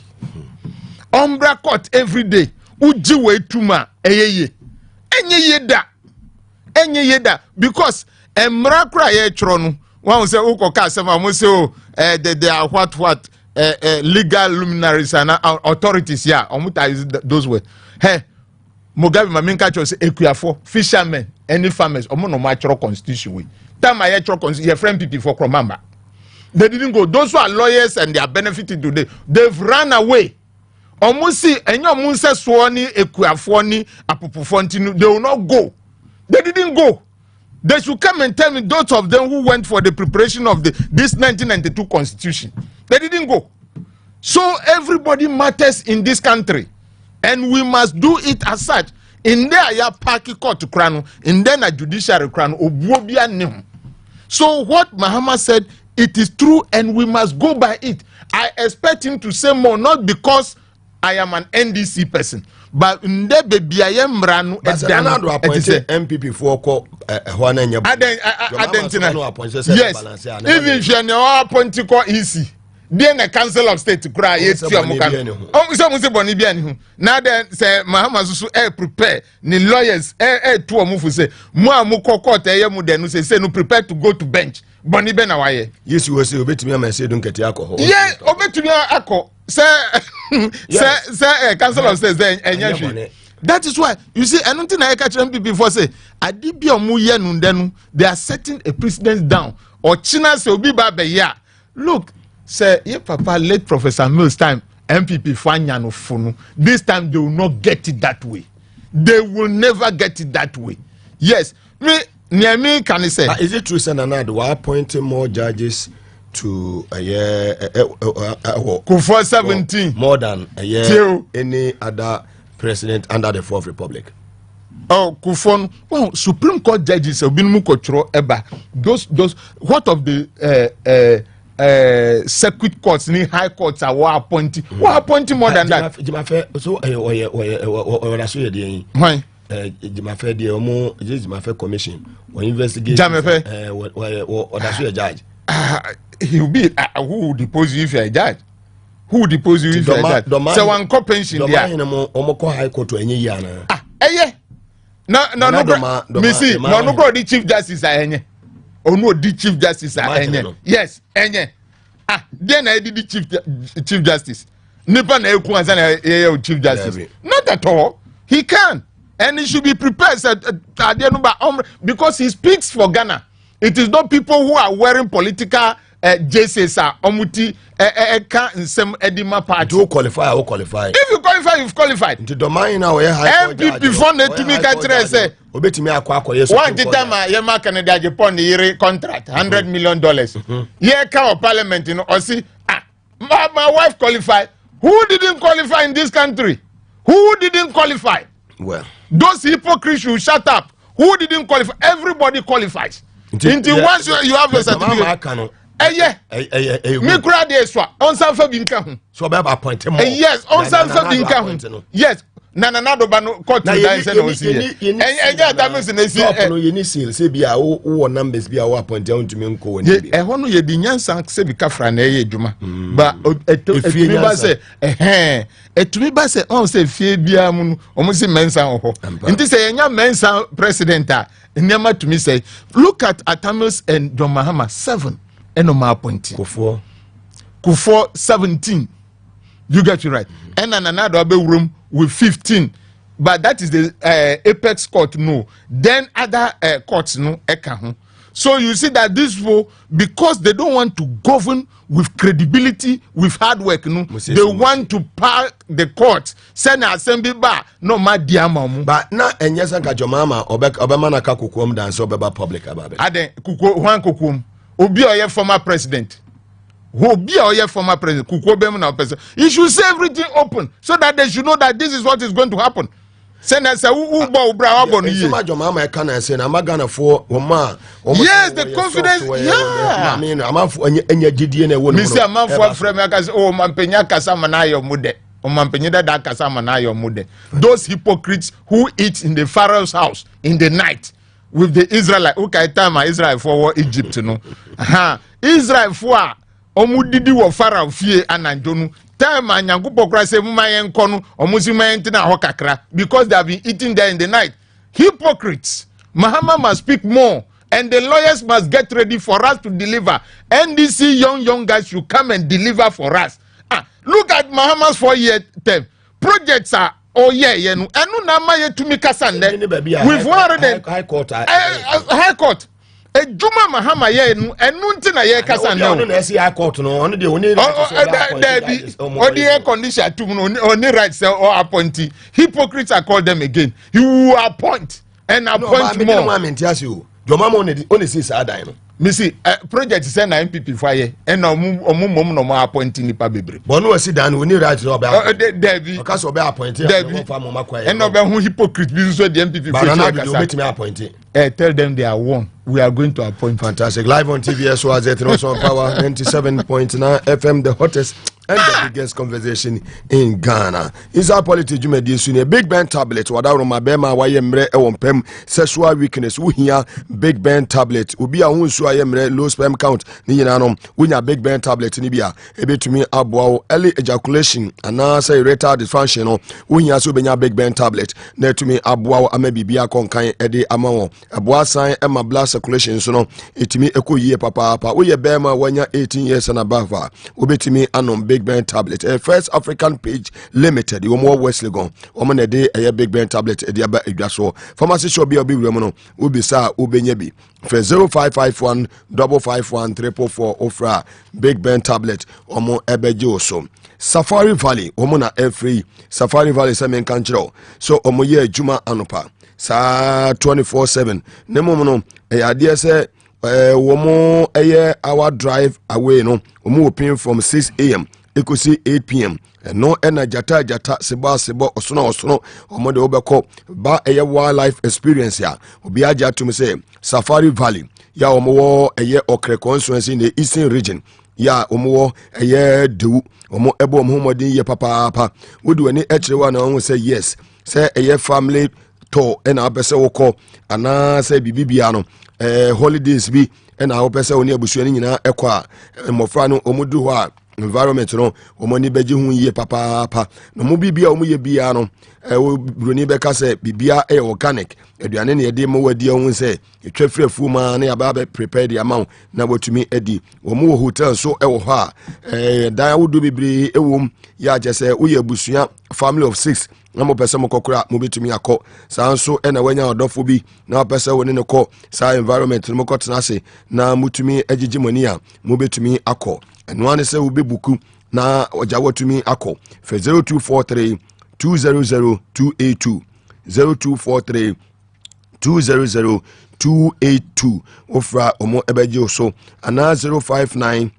uji we tuma eyeye enye yeda because emra kra ye chro no one say uko kasema mo say oh they are what legal luminaries and authorities yeah omuta use those words. Hey, Mugabe Maminka chose ekuafo fishermen any farmers omo no natural constitution we. Time I natural constitution your friend people for Kromamba. They didn't go. Those who are lawyers and they are benefiting today, they've run away. Omusi enyo munse swoni ekuafoni apupufontinu, they will not go. They didn't go. They should come and tell me those of them who went for the preparation of this 1992 constitution. They didn't go. So everybody matters in this country. And we must do it as such. In there, ya party court kranu, in there na judiciary kranu, obuobia nim. So what Mahama said, it is true and we must go by it. I expect him to say more, not because I am an NDC person, but nde baby I am ranu MPP for yes, even if you are appointed easy. Then a council of state to cry yes to Mugabe. Oh, some say boni biani. Now then say Mahama Susu prepare ni lawyers to move say mo amuko court mu denu say no prepare to go to bench. Boni be na waye. Yes you say obetumi am say don't get alcohol. Yeah, obetumi akọ. Say council of state then enya. That is why you see anything I catch MPP before say adibia omu ye nu denu they are setting a precedent down or China say obi ba be ya. Look, say, yeah, Papa, late Professor Mills time, MPP Fanyano Funu. This time they will not get it that way. They will never get it that way. Yes. Me can I say? Is it true, Senator, we are appointing more judges to a year? Kufuor 17. More than a year. Any other president under the Fourth Republic. Oh, Kufuor. Well, Supreme Court judges have been mukochro eba. Those. What of the circuit courts, ni high courts are what appointing. What appointing more than that? So, why? Jimafe the omo Jimafe commission or investigate. Jimafe or that's a judge. He'll be who will depose you if you're a judge? Who will depose you if you're a judge? So one pension there. Omoko high court to any yana. Yeah. No, Missy, no, the chief justice are oh no, the chief justice are yes, then I did the chief justice. Nipa na eku chief justice. Not at all. He can. And he should be prepared because he speaks for Ghana. It is not people who are wearing political jerseys omuti eka nsem edima party. You qualify or qualify. If you qualify, you've qualified. The domain now MPP fund to me country say obetimi akwa yes. One time yema Canada Japan the contract $100 million. Yeah, can parliament you know or see my wife qualified. Who didn't qualify in this country? Who didn't qualify? Well, those hypocrites should shut up. Who didn't qualify? Everybody qualifies. Until once you have a certificate. Me cry this one. On some for being count. So about appointing more. Yes, on some for being count. Yes. Nana do bano court to dance and yeah, that means in you need sales. Say be our numbers be our appointed on to me uncle. A one ye the nyansan say be kafra na ye juma. But etumi say on say fie bia mu omo say mensa ho. Nti say enya mensa president nyama to me say look at Atamis and John Mahama 7 and my appointee. Kufuor 17. You get it right. And another room with 15. But that is the apex court, no. Then other courts, no. So you see that this people, because they don't want to govern with credibility, with hard work, no, they want to park the court. Send assembly bar, no ma diamamu. But now, and yes, I got your mama, Obama Kakukum dance over public about it. Ade Juan Kukum, Obi or former president. Who be our former president? He should say everything open so that they should know that this is what is going to happen. Send us a yes, the confidence. Yeah. I mean, I'm out for any GD and Mr. Manford Fremakas, oh, Mampenya Casamanayo Mude, or Mampenida da Casamanayo Mude. Those hypocrites who eat in the Pharaoh's house in the night with the Israelite. Okay, time Israel for Egypt, you know. Israel for omudidi wo Pharaoh fie ananjonu time anyangupo kra se mumayen kono omusimayen tina hokakra because they have been eating there in the night. Hypocrites. Mahama must speak more and the lawyers must get ready for us to deliver. NDC young guys should come and deliver for us. Look at Mahama's 4-year term. Projects are and nama to make us with 100 high court. A Juma Mahama and Nuntina ye Casan. High court no only the air condition to only rights or appointee. Hypocrites are called them again. You appoint and appoint more. Your mama only sees Adino. Missy, project send MPP fire and no more appointing the baby. Bono sit down, we need right to Debbie, because of appointed and no who hypocrite business the MPP. Tell them they are one. We are going to appoint. Fantastic. Live on TVS was at Rosso Power 97.9 FM, the hottest and the biggest conversation in Ghana. Is our politics you made a Big Ben tablet, wadaw my bema wayemre ewompem sexual weakness wo hia Big Ben tablet obi a hunsu ayemre low sperm count ni nyina no wonya Big Ben tablet ni bia ebetumi aboa early ejaculation ana say erectile dysfunction no wo hia so benya Big Ben tablet na etumi aboa ama bibia konkan ede ama wo aboa san ema blood circulation so no etumi ekoyie papa wo ye bema wanya 18 years and above obetumi anom Big Ben tablet First African Page Limited you more Wesley gon omo na de Big Ben tablet e de aba edwaso pharmacy shop bia obi wrem no obi sa obenya bi for 0551 551 344 ofra Big Ben tablet omo ebeje oso Safari Valley omo na free Safari Valley se men kan kiro so omo ye adwuma anopa sa 24/7 nemo no ade se womo our drive away no omo open from 6 a.m. Ekosi 8 p.m. No jata seba osono omo de obeko ba wildlife experience ya obi aja to me say Safari Valley ya omo Okre constituency in the eastern region ya omo dewu omo ebo omo modin ye papa wodu ani echirewa na won say yes say family to na abese woko ana say bibibia no holidays bi na abese oni abusuani nyina ekwa mofra no omudu ho a environment no omoni beji hu ye papa no mu bibia omu ye bia no broni beka se bibia organic aduane ne yede mo wadi hu se etwafrefu ma na yaba be prepare the amount na botumi edi omu hotel so ho a dan wodo bibiri ewom ya je se uye busua family of 6 na mo pese mo kokora mo betumi akọ sa nso na wanya odofo bi na pese woni ne kọ sa environment mo kotena se na mutumi agigimoni a mo betumi akọ eno ane se wo bebuku na oja watumi akọ for 0243 200 282 0243 200 282 ofra omo ebeje so ana 059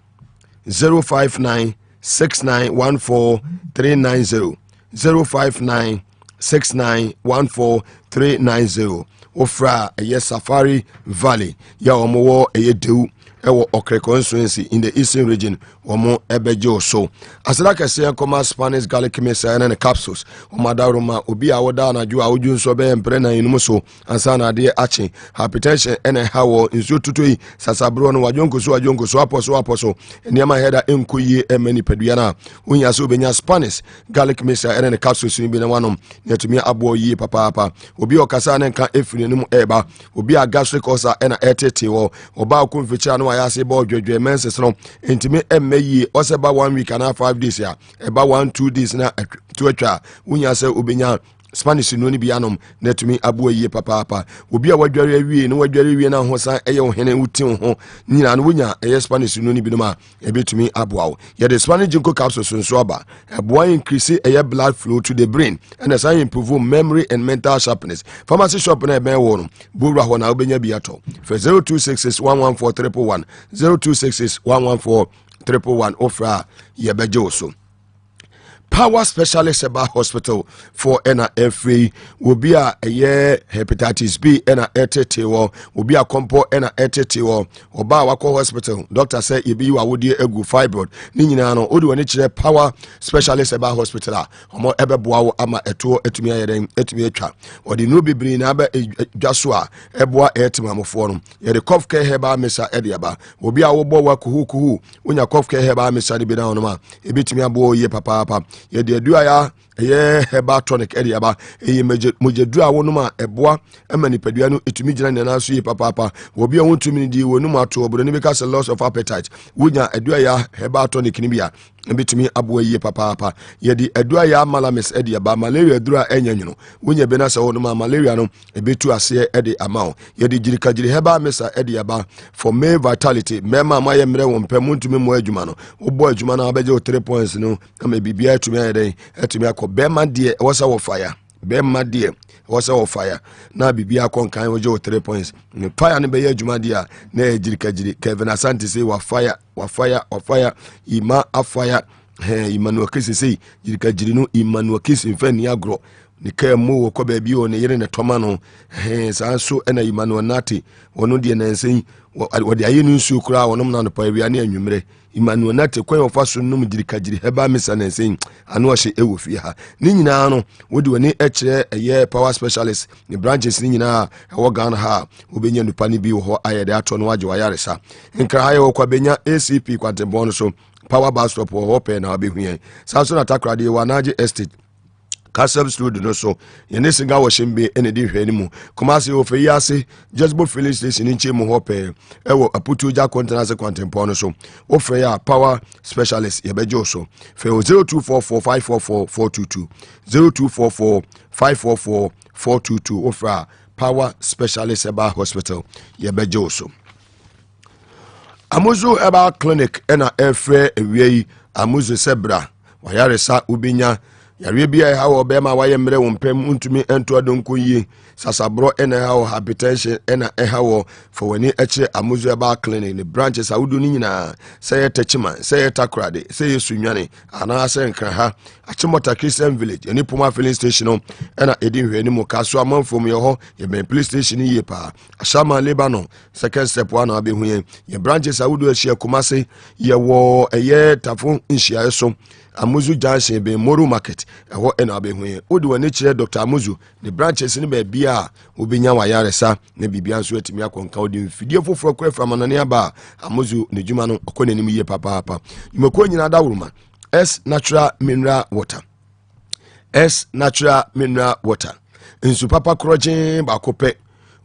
6914 390 059 6914 390 ofra Safari Valley ya omo dewu ewo Okre constituency in the eastern region omo ebejo so asala kese koma Spanish garlic mixture and capsules omadaroma obi awoda na ju awuju nso be mpre na yinum so ansa na de achi hypertension ene hawo nso tutoi sasabro no wajonko so aposo eniama heda enkoyi emani pedua na unya so benya Spanish garlic mixture and capsules ni bi na wanom netumi abo yi papa obi okasa na nka efiri num eba obi a gastric ulcer ena etete wo oba konficha no ya se bo dwedwe menses no entimi emmeyi oseba 1 week and 5 days ya eba 1-2 days na to atwa unya se obenya Spanish no ni bianom netumi abo yi papa obi a wadware awie no wadware awie na hosan eye ohene utin ho nyina no unya Spanish no ni binoma ebetumi aboawo ye the Spanish ginkgo capsules nso aba eboa increase blood flow to the brain and as improve memory and mental sharpness pharmacy shop na ebe wo no bowra ho na obenya biato for 0266114311 0266114311 ofra ye bejo so Power Specialist Eba Hospital for free will be a hepatitis B and etete will be a compo and etete oba wako hospital doctor say ibi you would egu fibroid ninyina no odu ani kire Power Specialist Eba Hospital omo ebeboa ama eto etumi ayeden etumi atwa odi no bibiri na aba dwaso a eboa etimamofo no ye the cough care heba mesa ediaba obi a wo bo wakuhu unya cough care heba mesa de bi na no ma ebitumi abo ye papa ye de adua ya ɛyɛ herbal tonic ɛde aba ɛyɛ mogyaduru a wɔnom a ɛboa ɛma nipadua no ɛtumi gyina ne nan so yie papaapa wɔbi a wɔntumi no di wɔnom ato obroni bi ka sɛ loss of appetite wonya adua ya herbal tonic ni bia ɛbɛtumi aboa yie papaapa yɛde adua ya malamis ɛde aba malaria duru a ɛnyɛ nwono wonya bi na sɛ wɔnom a malaria no ɛbɛtu aseɛ ɛde ama wo yɛde gyirikagiri herbal mesa ɛde aba for male vitality mɛma ma yɛ mmerɛ wɔn pɛ mu ntumi mmɔ adwuma no wobɔ adwuma no abɛgye wo 3 points no ama biribiara atumi ayɛ dɛn atumi akɔ bɛma deɛ ɛwɔ sɛ wɔ fire bɛma deɛ ɛwɔ sɛ wɔ fire na biribiara akɔ nkan wɔgye wo 3 points ne fire no bɛyɛ adwuma deɛ a na ɛyɛ gyirikagiri Kevin Asante sɛ wa fire ima afire Emmanuel Kisi sɛ gyirikagiri no Emmanuel Kisi mfa ni agorɔ ne ka mu wɔ kɔ baabi o ne yere ne tɔma no saa nso ɛna Emmanuel Nate wɔno deɛ nansɛn wɔde ayɛ no nsuo koraa wɔnom na no pa awia ne anwummerɛ Emmanuel Nate kwan wɔfa so nom gyirikagiri hɛba mesa nansɛn ano ɔhyɛ ɛwɔ fie ha ne nyinaa no wode w'ani ɛkyerɛ ɛyɛ power specialist ne branches ne nyinaa ɛwɔ Ghana ha wobɛnya nipa no bi wɔ hɔ ayɛ de atɔ no wagye wayaresa nkra ha yɛ wɔ kwa bɛnya ACP kwantembɔn no so power bus stop wɔ hɔ pɛ na wabɛhu yɛn saa so na takrade wɔ Anagye Estate Kasem Road no so yene singa wo shembe ene di hwani mu Kumasi ofe yase Jezbo filling station nche mu hope ewo aputu ja container contempo no so ofre ya power specialist ye bejo so fe 0244544422 0244544422 ofra power specialist eba hospital ye bejo so Amuzu eba clinic ena efre ewie Amuzu sebra wayaresa ubinya yare bia ha wo be ma waye mre wo mpam ntumi ento adonko yi sasabro ena ha wo hypertension ena ha wo for wani eche Amuzu eba clinic ni branches awudu ni nyina say etachima say etakrade say sunwane ana say nkra ha achimota Christian village eni poma filling station ena edi hwani mu kaso amanfom ye ho ye ben police station yi pa ashama Lebanon second step one abehu ye branches awudu ehia Kumase ye wo eye tafo nhia so Amuzu Junction be Moru Market eho ena abehu ye odi wani kire Dr. Amuzu the branches ni ba bia obinya wayaresa na bibia nso atimi akonka odi mfidie foforo kwa fra manane aba Amuzu ne djuma no okonenim ye papa nyumako nyina dawuruma S natural mineral water nsu papa krojen ba kope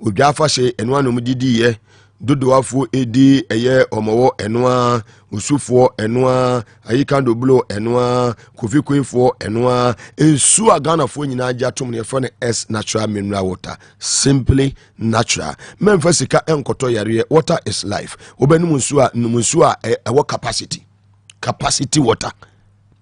odwa afa hye eno anom didi ye dodoafo edi eye omowo enoa usufo enoa ayikando blo enoa kofi koifo enoa ensu aganafo nyina agya tom ne fo ne S natural mineral water simply natural memfa sika enkoto yare water is life obenum nsu a ewo capacity water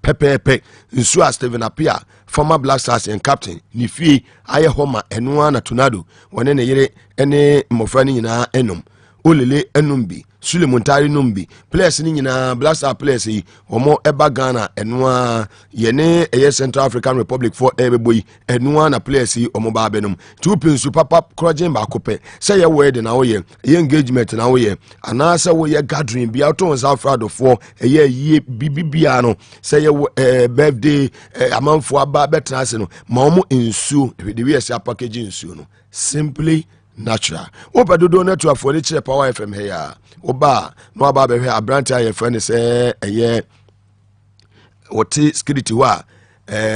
pepepe nsu a Stephen Apia former Black Stars and captain ni fie aye homa enoa na tornado wone ne yere ene mofra ni nyina enum olele enumbi Sulemontari numbi players ni nyina Blaster players yi omo eba Ghana enoa yene eye Central African Republic for ebeboyi enoa na players yi omo ba benum two pins papa krojen ba kope say ye word na wo ye engagement na wo ye ana say wo ye gathering bia to South Africa for eye yi bibibia no say ye birthday amanfo aba betrase no ma omo ensu the way say package ensu no simply natural opa dodo network for the Power FM here oba no aba be hwe abrante aye friend say eye woti security wa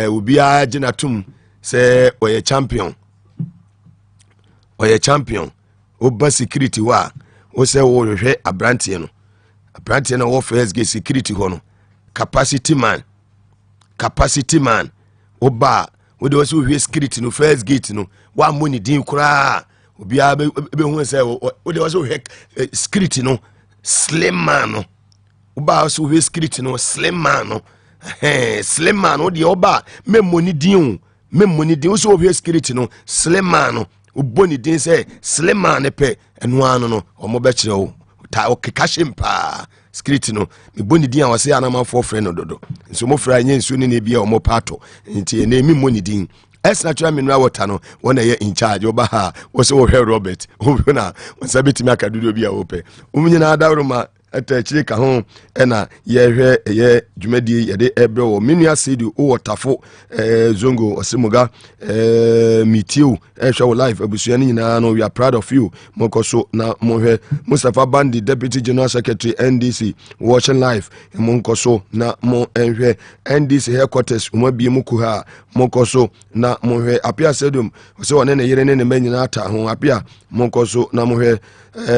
obi a ginatum say oye champion oba security wa o say wo hwe abrante no wo first get security ho no capacity man oba wo de wo hwe security no first gate no wa money din kura obi a be hu say wo de wo hwe security no slim man no oba so hwe security no slim man no o de oba memoni din so hwe security no slim man no oboni din say slim man pe eno anu no omo be kire o ta okekashimpa security no me boni din a wase anama for friend no dodo nso mo fra nya nsu ni na bia omo pato nti na emi moni din S natural mineral water no wona ye in charge oba ha wo se wo hwe Robert wo na won sabetimi akadudo bia wo pe umnyina adawroma atachiri ka ho na yehwe ye dwumadi yede ebre wo menua sedi o tafo zongo osimuga mitiu ehwe wo live abusua ni nyina no we are proud of you monkoso na mohwe Mustafa Bandi Deputy General Secretary NDC watching live monkoso na mo ehwe NDC headquarters umabie muku ha monkoso na mohwe apia sedum so one ne yere ne manyina ata ho apia monkoso na mohwe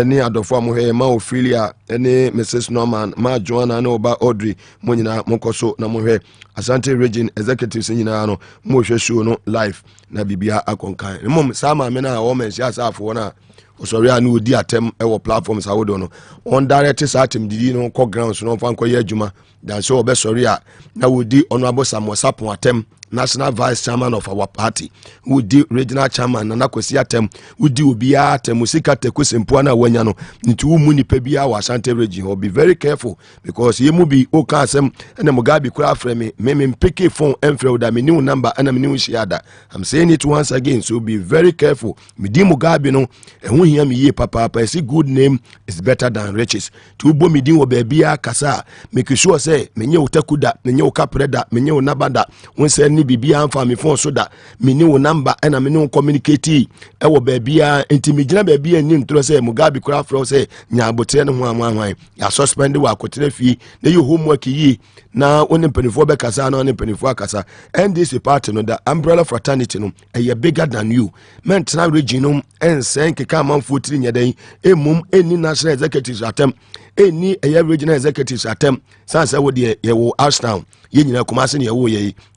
ni adofo amohe ma Ophelia ni Mrs Norman ma Joanna na oba Audrey monyina monkoso na mohwe Asante Region Executives nyina no mo hwe show no live na bibia akonkan mom sama me na o mensi asafo na osori anu odi atem e wo platforms awodo no on direct satem didi no ko grounds no fa nkoye adwuma dan so obesori a na wodi honorable Samuel Sapon atem National Vice Chairman of our party, who di regional chairman na nakwesi atem, who di obia atem musika tekosempo na wanyano nti umuni pebia wa Asante region. Or be very careful because ye mu bi o ka asem na Mugabe kura frame me mpeke phone enfre da me new number na me new shiada. I'm saying it once again, so be very careful. Me di Mugabe no ehun hia me ye papa see good name is better than riches. Tu bo me di wo bebia kasa make sure say menye utakuda menye ukapreda menye unabanda won say ni bibia amfa me phone so da me ni wo number na me ni communicate e wo bebia enti me gina bebia ni ntro say Mugabe kura fro say nya abotre ne ho anwan ya suspend wa akotre fi na you homework yi na woni mpanifo be kasa na woni mpanifo akasa and this party no the umbrella fraternity no e bigger than you mentna region no ensen keka manfo tiri nyadan emum eni national executives atem eni regional executives atem sanse wo de ye wo Ashtown ye nyina Kumasi ne ye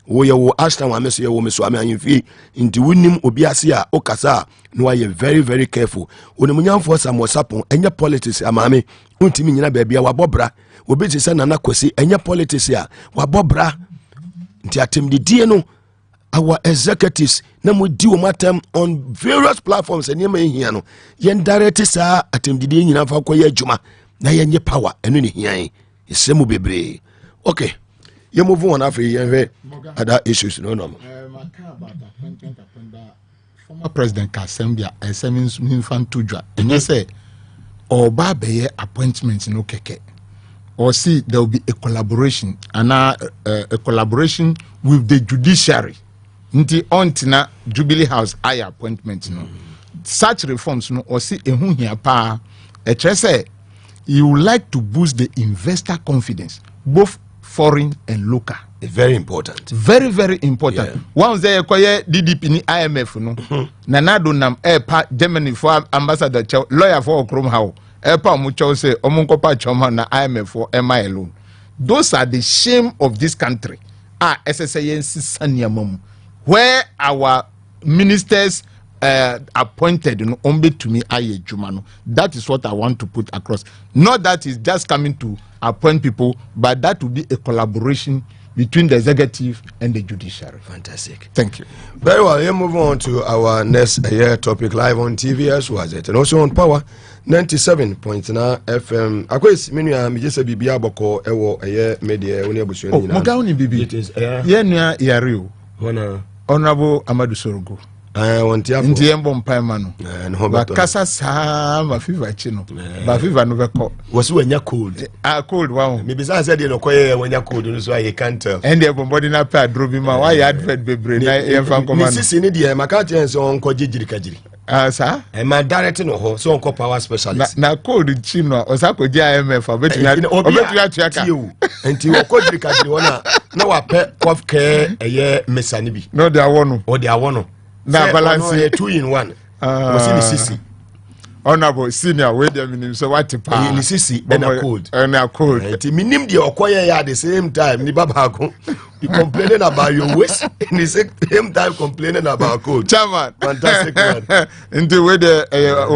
wo ye wo Ashtown ameso ye wo meso amanyimfi nti wunim obi ase a okasa no aye very very careful onimunyamfo Samuel Sapon enye politics amame untimi nyina ba bia wabobra obi ti se nana kwesi enye politics a wabobra nti atemdidie no our executives na mo di o matem on various platforms eni ma hia no yen direct sa atemdidie nyina fa koye adwuma na yenye power enu ne hia isemu bebre. Okay, you move on after you other issues no former president Kasembia Esemins Minfantujwa and you say oba beye appointment no keke or see there will be a collaboration and a collaboration with the judiciary nti ontina Jubilee House high appointment no such reforms no or see ehun hia pa e say you would like to boost the investor confidence both foreign and local. Very important. Very, very important. Yeah. Once they acquire DDP ni IMF no, nanado nam pa Germany for ambassador lawyer for Okrom how pa mucho say omunkopa choma na IMF for MI alone. Those are the shame of this country. SSANC Sanyamum, where our ministers appointed only to me aye jumano. That is what I want to put across. Not that it's just coming to appoint people, but that will be a collaboration between the executive and the judiciary. Fantastic. Thank you. Very well. We'll move on to our next topic live on TV as was it, and also on Power 97.9 FM. Akwes minua me just bibia boko ewo media oni abusuani nyina. Moga oni bibi. It is ye nua yare o. Honorable Amadou Sorogo. Nti embo mpaima no bakasa saa mafiva chino mafiva no beko wasi wanya cold cold wow me bisa say dey no koye wanya cold no so I can't tell and the body na pa drobi ma why advert bebre na e fan command me sisi ni dey maka chance on ko jigiri kajiri sa e ma direct no ho so on ko power specialist na cold chino osako ji IMF obetu atuaka enti wo ko jigiri kajiri wona na wa pe cough care eye mesani bi no dey awono o dey awono na balance 2 in 1 was in the CC honorable senior we dey minim so what pa in the CC and a cold and the minim dey okoye at the same time ni baba ko you complaining about your waist in the same time complaining about cold chairman fantastic man into way the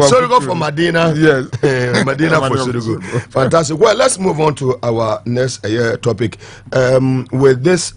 Sorogo for Medina yes Medina for Sorogo fantastic. Well, let's move on to our next topic with this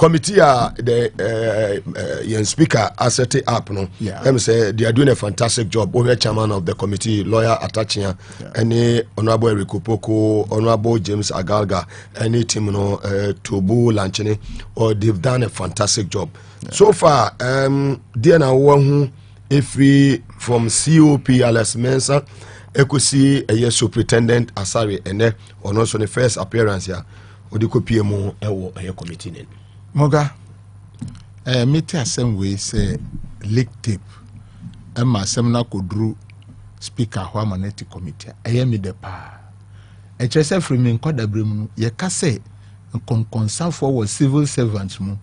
committee the young speaker set it up no let me say they are doing a fantastic job. Over chairman of the committee lawyer Atachia any honorable Erikopoko, honorable James Agalga, any team no Tobu Lanchini, or they've done a fantastic job so far. There now one if we from COP Alice Mensa ekosi eye superintendent Asare ene ono so ne first appearance ya odi kopie mu ewo eye committee ne Moga meet asem we say leak tape ma asem na kodru speaker ho amaneti committee eye me de pa e chese free me nkodabre mu ye ka say nkonkonsa for civil servants mu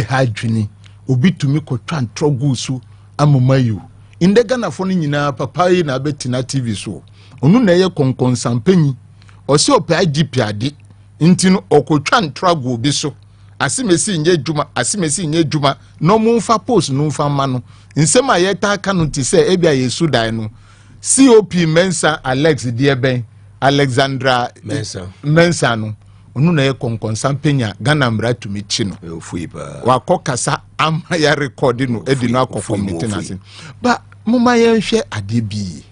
ha dwini obi tumi kotwa ntrogu su amomayu inde Ghana fo nyina papa yi na betina TV so onu na ye konkonsampanyi o se opa IGP ade ntino okotwa ntrogu obi so asimesi nye djuma no mumfa post no mfa ma no nsem ayeta ka no ti se ebia yesu dan no COP Mensa Alex Dieben Alexandra Mensa no onu na ye konkonsampanya Ghana mra tumi chi no wakokasa ama ya record no edi no akoko maintenance ba muma ye hwe ade bi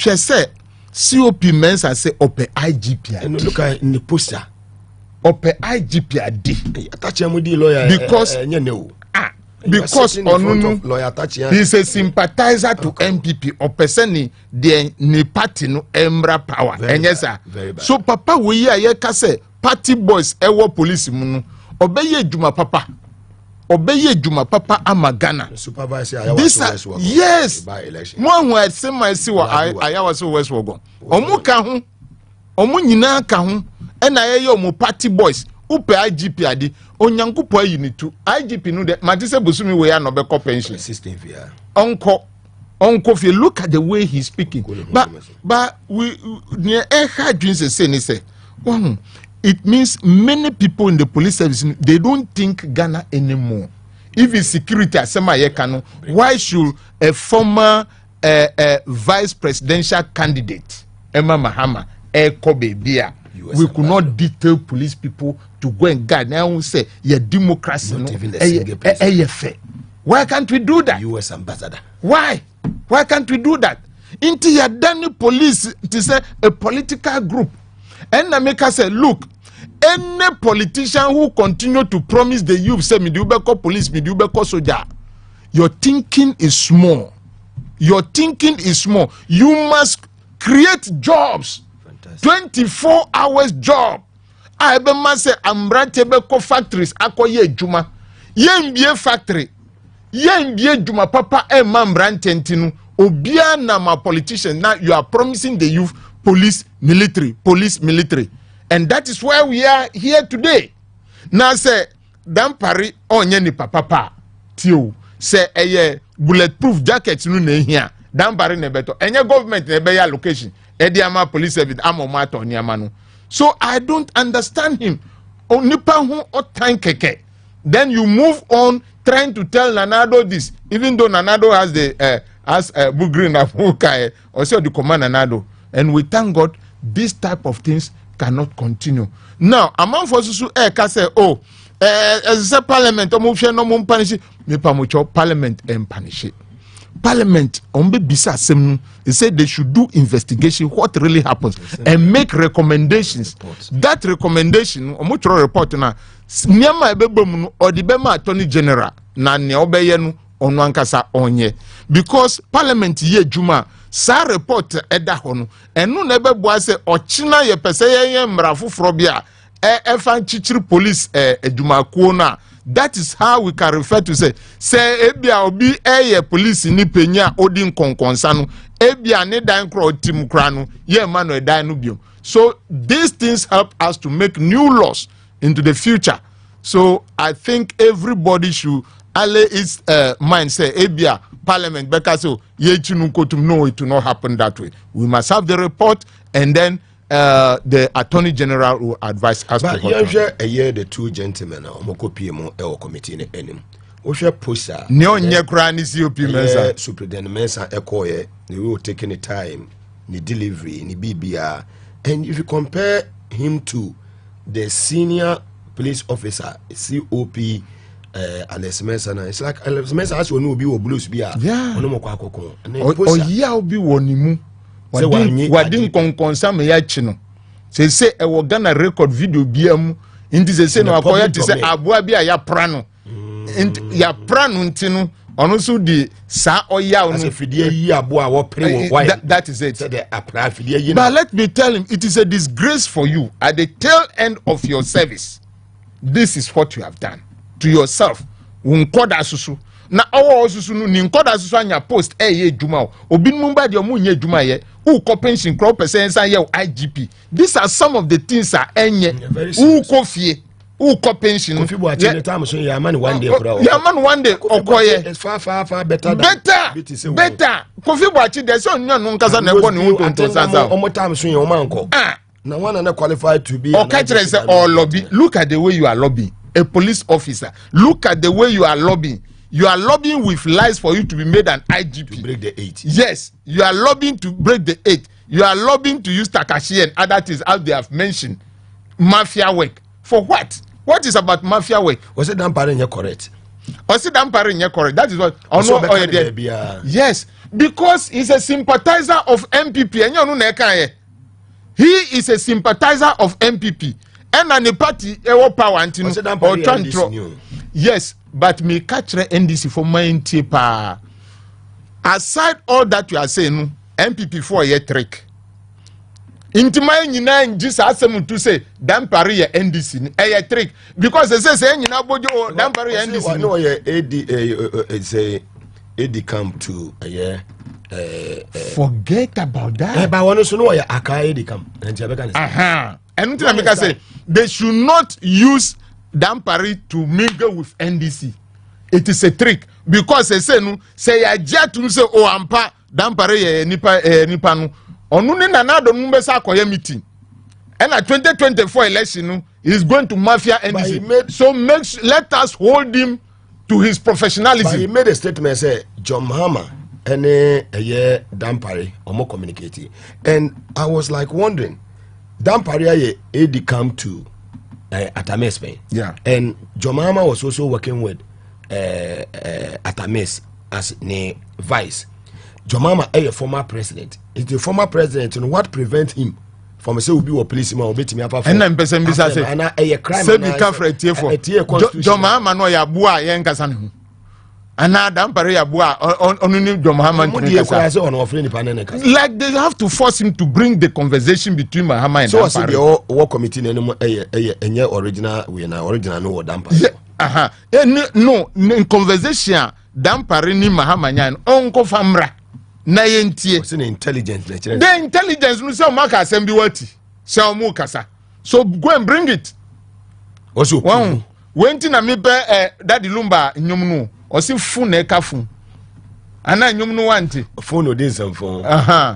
hwe se COP Mensa se ope IGP and look at in the poster ope IGP ade attach amudi lawyer because because onunu he's a sympathizer to MPP or person the party no emra power enyesa so papa we ye ka say party boys ewo police mu no obeye djuma papa ama Ghana supervisor yes mo hu asema si wa ayawa so west wogon omu ka ho omu nyina ka ho ena ye omu party boys upe IGP adi onyankupo ayinitu IGP no de matise busumi we ya no be pension system via onko if you look at the way he's speaking but we near say it means many people in the police service they don't think Ghana anymore. If it's security asema yekano, why should a former vice presidential candidate Emma Mahama Kobe Bia we could not detail police people to go and guard. Now we say your democracy not even a single person. Why can't we do that? US ambassador. Why can't we do that? Into your Dani police to say a political group. And Nameka said, look, any politician who continue to promise the youth, say, Midubeko police, Midubeko soldier, your thinking is small. You must create jobs. Fantastic. 24 hours job. I must say, Amratebeko factories, Akoye Juma. Yen factory. Yen Juma Papa and Mambrantentinu. Obia na ma politician. Now you are promising the youth police, military. And that is why we are here today. Now say, Dampari onye ni papa tio. Say bulletproof jackets no ne here. Dampari ne beto. Enye government ne be ya location. Edi ama police service ama mato ni amano. So I don't understand him. Onipa hu otan keke. Then you move on trying to tell Nanado this, even though Nanado has the Bugrin Afuka or so the command Nanado. And we thank God this type of things cannot continue. Now, among forces who say, as a parliament, no punish me pamucho parliament and punish it. Parliament on bisa sem they said they should do investigation what really happens and make recommendations. That recommendation omucho report na niama ebebom or the Bema Attorney General na ne obeye no onu ankasa onye because parliament ye juma sa report eda ho no enu na ebebo se ochina ye pese ye mrafoforo bia efan chichiri police edumakuo na. That is how we can refer to say ebia obi police ni penya odin konkonsano ebia ne dan kro tim krano ye mano e dan no biom. So these things help us to make new laws into the future. So I think everybody should allay its mind say ebia parliament because so ye chinu kotum no it will not happen that way. We must have the report and then the Attorney General will advise us. But a year the two gentlemen Omokopimo El Committee in enim. Osha Posa Nyonya Krani COP Mensa Superintendent Mensa Ekoye, they will take any time, the delivery, the BBR. And if you compare him to the senior police officer, COP Alex Mensa, it's like Alex Mensa has to be blues beer. Yeah. Oh yeah, will be one. Wadin konkonsa me ya chi no se e Ghana record video biam inti se no akoya ti se aboa bia ya prano ya prano ntino on also the sa oya as if that is it. But let me tell him, it is a disgrace for you at the tail end of your service. This is what you have done to yourself. Unkoda susu. Na awo susu nu ni nkoda susu anya post ye juma obi numba de omu nye juma ye u ko pension crop percent san ye IGP. These are some of the things are enye u ko fie u ko pension no fibo ati time so ya man one day kura ya man one day okoye it's far better better kofi bo ati de so nyo no nkasa na ebo ni wontonto sasa omo time so ya o man ko na one na qualified to be lobby. Look at the way you are lobbying. A police officer, look at the way you are lobbying. You are lobbying with lies for you to be made an IGP. To break the 8. Yes, you are lobbying to break the 8. You are lobbying to use Takashi and other things as they have mentioned. Mafia work. For what? What is about mafia work? Was it Dampare correct? Was it Dampare correct? That is what. Yes, because he's a sympathizer of MPP. And you know, he is a sympathizer of MPP. And the party power or yes, but me catch NDC for my NTPA. Aside all that you are saying, MPP for a trick. Into my just ask them to say Dampare NDC a trick because they say you know Dampare NDC. No, it's a AD camp to forget about that. But I want to know AD camp. And I say they should not use Dampare to mingle with NDC. It is a trick because they say no say ya to say oh ampa Dampare nipa no onu ni na do mbesa akoye meeting. And at 2024 election is going to mafia NDC. Let us hold him to his professionalism. But he made a statement say John Mahama and Dampare omo communicating. And I was like wondering Dampare AD come to Atames Spain. Yeah. And Jomama was also working with Atames as the vice. Jomama a former president. Is the former president, and what prevents him from say will be a policeman or beat me up? And then person be say a crime. Say be careful for Jomama no ya bua yen kasan. Ana Dampare ya bua onuni Jomama like they have to force him to bring the conversation between Mahama and Dampare. So the work committee any original we na original no Dampare. No in conversation Dampare ni Mahama nyan onko famra na yentie. What's the intelligence? The intelligence no say maka assembly wati. Say omo kasa. So go and bring it. What's your one? Wenti na me be Daddy Lumba nyom no. Osi phone e ka phone. Ana nyom no wanti. Phone no dey some phone.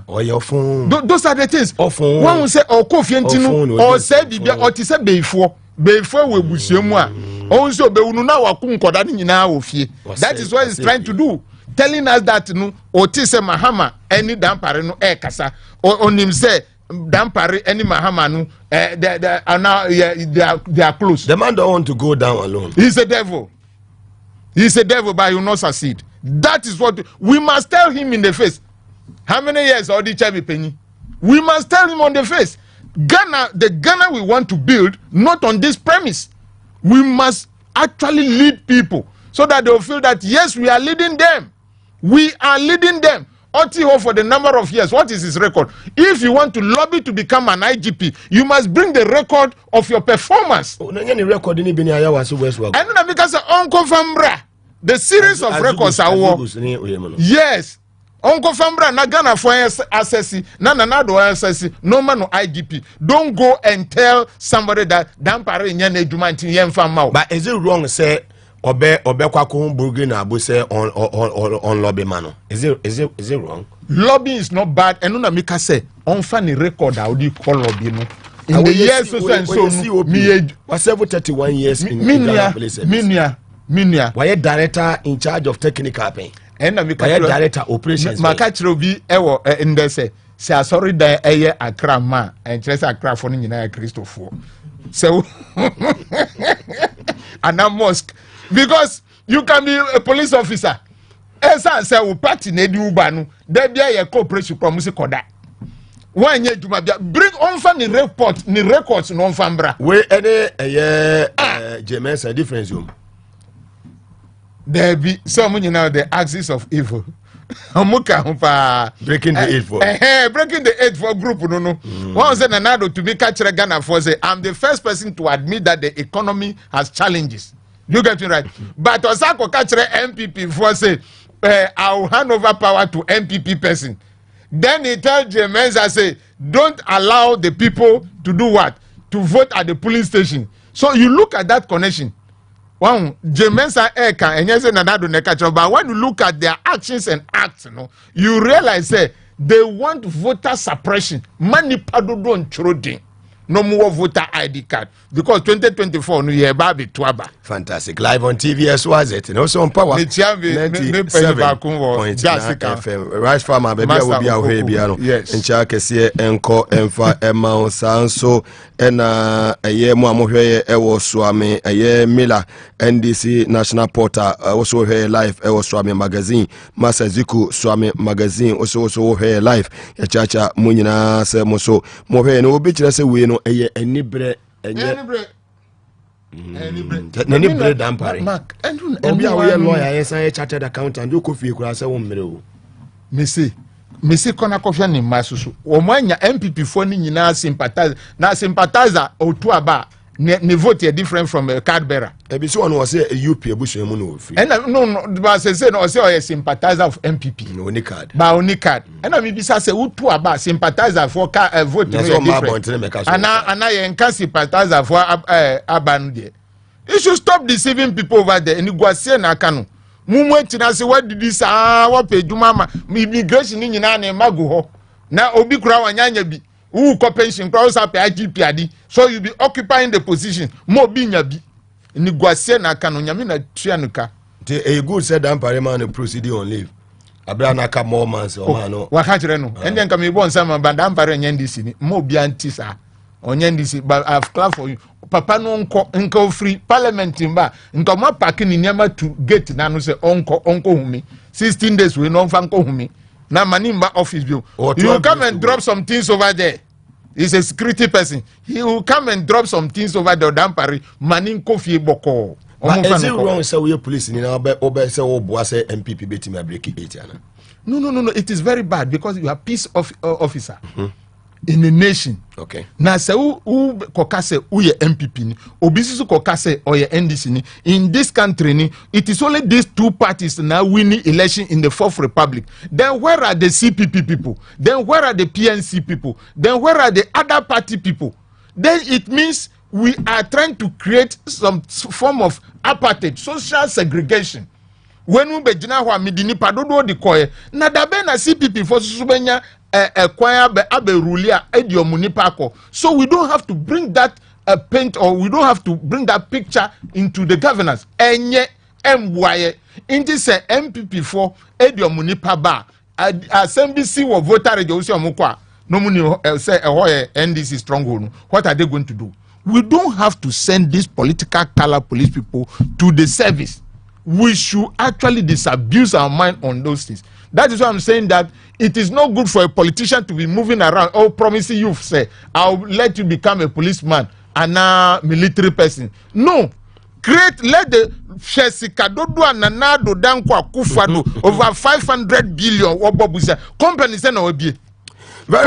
Or your phone. Those are the things. Phone. One say o kofi ntinu or say bibia o ti say beifo. Beifo we busuemu a. O nso be unu na waku nkoda ni nyina ofie. That is what he's trying to do. Telling us that no o ti say Mahama any Dampare no e kasa. Onim say Dampare any Mahama no they are close. The man don't want to go down alone. He's a devil. He's a devil, but he will not succeed. That is what we must tell him in the face. How many years or the Chabi Penny? We must tell him on the face. Ghana, the Ghana we want to build, not on this premise. We must actually lead people so that they will feel that yes, we are leading them. We are leading them. Otiho for the number of years. What is his record? If you want to lobby to become an IGP, you must bring the record of your performance. And because Uncle Fambra, the series of records are war. Yes. Uncle Fambra na Ghana for assessing, na do assessing, no man no IGP. Don't go and tell somebody that Dampare nyane jumanti yen famau. But is it wrong to say Obe kwa burgi na abu say on lobby mano? Is it wrong? Lobby is not bad. And una mika say on funny record how do you call lobby no? In the years so and so me was 31 years in Minia. Why director in charge of technical pay? And na mika director operations. Makachiro bi ewo in there say sorry da eye Accra ma and just Accra for ni na Christopher. So and a mosque. Because you can be a police officer. Esa say we party na di ubanu. There be a cooperation from Musikoda. One year to bring on fan the report, the records no fambra. We any James a difference room. There be some, you know, the axis of evil. Breaking the eight for breaking the eight for group. No. One said Nanado to be catcher Ghana for say, I'm the first person to admit that the economy has challenges. You get me right? But Osako catcher MPP for say, I'll hand over power to MPP person. Then he tells James, I say, don't allow the people to do what? To vote at the polling station. So you look at that connection. Wow, Jemensa Eka and yes, but when you look at their actions and acts, you realize they want voter suppression. Mani padodon chroding. No more voter ID card because 2024 no year baby tuaba. Fantastic. Live on TV as was it. And also on Power 97.9 FM. Rice Farmer baby will be our baby. Yes. In Chakesi enko enfa ema sanso ena aye mo amohwe ewo swame aye Miller NDC National Portal also here live ewo swame magazine Maase Ziku swame magazine also here live ya chacha munyina se mo so mo hwe no obi kire se we no eye enibre Enibre dampare Mark obi a we lawyer yes I chartered accountant do kofi kura se wo mmere o Mesi kona kofia ni masusu omanya MPP for ni nyina sympathizer otuaba ne vote different from a card bearer ebi so no say UP ebusu mu no free and no but say no say o sympathizer of MPP no only card and me bisa say otuaba sympathizer for vote different ana ye nka sympathizer for aban there. You should stop deceiving people over there and go say na aka no mumu etina say what did this what pay juma immigration ni nyina na magu ho na obi kura wanyanya bi who ko pension cross up IGP adi so you be occupying the position mo bi nya bi ni guase na aka no nyame na tua nuka a good said dampare man proceed on leave abra na ka more months o man no wa ka kire no ende nka me bo nsama ba dampare nyandisi ni mo bi antisa onyandisi but I've clap for you papa no nko free parliament mba nko ma pack ni nyama to gate na no say onko humi 16 days we no fa nko humi na manimba office bill you will come and drop some things over there. He's a security person. He will come and drop some things over there dampari manin kofi boko. But is it wrong say we police ni na obe say obo say MPP beti me break it ana? No, it is very bad because you are peace officer. In a nation. Okay. Na se u kokase u ye MPP ni obisisu kokase o ye NDC ni in this country ni it is only these two parties now winning election in the Fourth Republic. Then where are the CPP people? Then where are the PNC people? Then where are the other party people? Then it means we are trying to create some form of apartheid, social segregation. When we begin ho amidini padodo di koye na dabe na CPP for susubenya so we don't have to bring that paint or we don't have to bring that picture into the governance. Enye mwaye inti se MPP for ediomunipa ba SMBC wo voter rejosi omukwa no muni say NDC stronghold. What are they going to do? We don't have to send these political color police people to the service. We should actually disabuse our mind on those things. That is why I'm saying that it is not good for a politician to be moving around. Oh, promising you, say, I'll let you become a policeman and a military person. No. Let the Shesikadodo and Nanado Dankwa Kufado over 500 billion companies and OBA. Very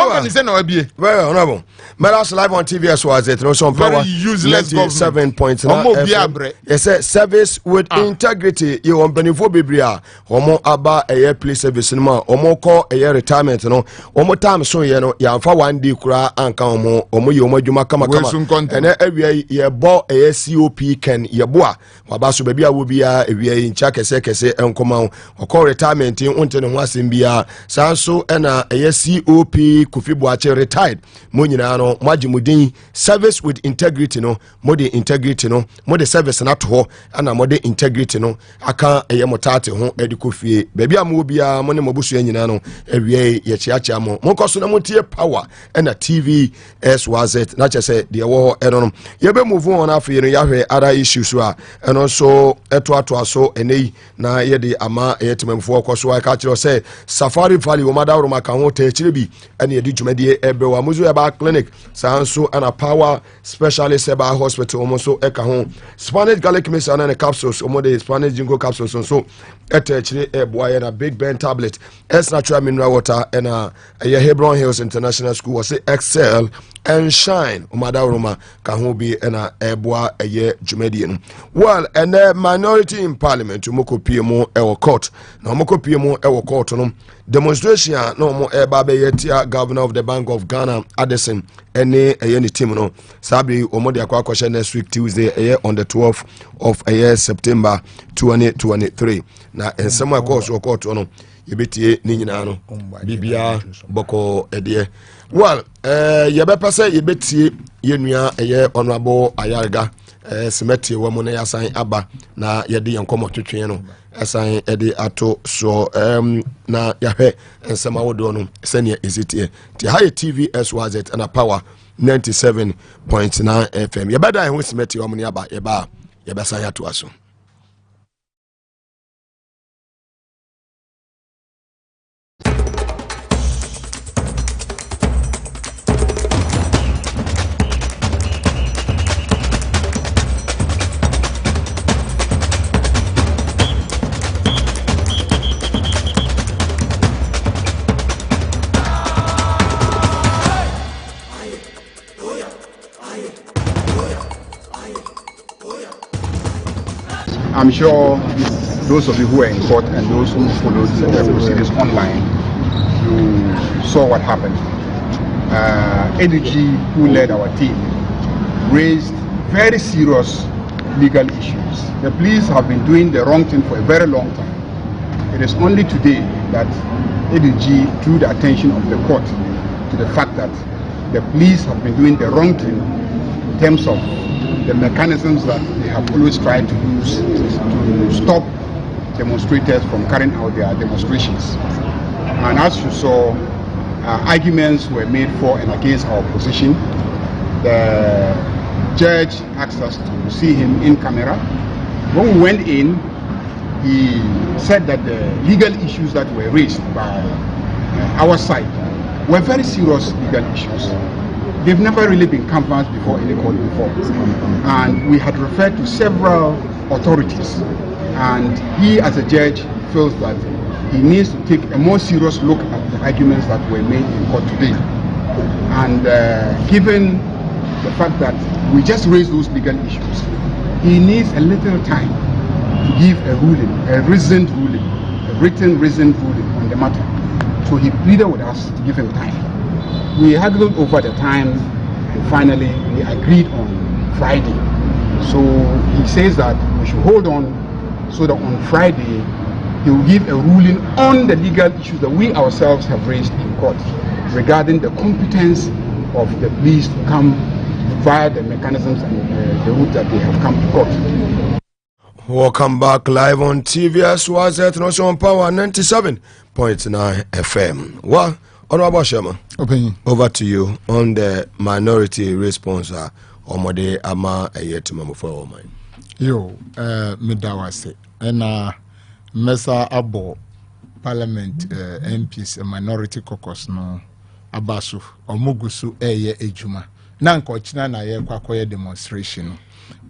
well, honorable. Melas live on TV as well as it. Also on Power useless 97.9 Yes, service with integrity. You on Benifo Bibria. Omo aba a police service no omo call a retirement no. Omo time so ye no ya fa 1 day kura anka omo ye omo adwuma kama ene ewia ye bo a COP ken ye boa. Waba so baby a wo bia ewia ncha kese enkoma o call retirement unte ne ho asem bia sanso ena a COP Kofi Boache retired mo nyina no magimudin service with integrity no mode integrity no mode service na to ho ana mode integrity no aka eye motate ho edikofie baabi am obia mo ne mobusu nyina no ewie ye chiacha mo koso na motie power na TV SYZ na chese de wo eno no ye be move on afi no yahwe other issues a eno so eto so enei na ye de ama yetememfo koso aka kire say Safari Valley wo madawro maka ho ta kire bi ɛne yɛde dwumadie ɛbrɛ wa muzo ɛba clinic saa nso ɛna power specialist ɛba hospital ɔmo nso ɛka ho Spanish garlic mixture ne capsules ɔmo de Spanish ginkgo capsules nso ɛtɛ akyire ɛboa yɛ na Big Ben tablet S natural mineral water ɛna ɛyɛ Hebron Hills International School wɔ se excel and shine umada roma ka ho bi na eboa eye dwumadie no well and minority in parliament umoko piemu ewo court na umoko piemu ewo court no demonstration na umo eba be yetia governor of the Bank of Ghana Addison ene eye ni team no sabi umo de akwa kwahye next week Tuesday eye on the 12th of September 2023 na ensemo akọ so court no yebetie ni nyina no bibia boko ede well yebepɛ sɛ yebetie yenua ɛyɛ honorable Ayarga semeti wo mo na yasan aba na yede yenkomo twetwe no ɛsan ɛde ato so na yahwɛ nsɛm awodo no sɛnea ezitie ti ha TV SYZ and power 97.9 FM yebɛda ho semeti wo mo na aba yebɛsan ato aso. I'm sure those of you who were in court and those who followed the proceedings online, you saw what happened. ADG, who led our team, raised very serious legal issues. The police have been doing the wrong thing for a very long time. It is only today that ADG drew the attention of the court to the fact that the police have been doing the wrong thing in terms of the mechanisms that they have always tried to use to stop demonstrators from carrying out their demonstrations. And as you saw, arguments were made for and against our position. The judge asked us to see him in camera. When we went in, he said that the legal issues that were raised by our side were very serious legal issues. They've never really been canvassed before in the court before. And we had referred to several authorities. And he, as a judge, feels that he needs to take a more serious look at the arguments that were made in court today. And given the fact that we just raised those legal issues, he needs a little time to give a ruling, a reasoned ruling, a written reasoned ruling on the matter. So he pleaded with us to give him time. We haggled over the time, and finally we agreed on Friday. So he says that we should hold on so that on Friday he will give a ruling on the legal issues that we ourselves have raised in court regarding the competence of the police to come via the mechanisms and the route that they have come to court. Welcome back live on TV SYZ National Power 97.9 FM. Well, Honorable Sherman, over to you on the minority response. Omode ama eyetima for mine. Yo, midawase. And Mesa Abo Parliament MPs minority caucus no abasu omugusu eye ejuma. Nanko china na ye kwakoye demonstration.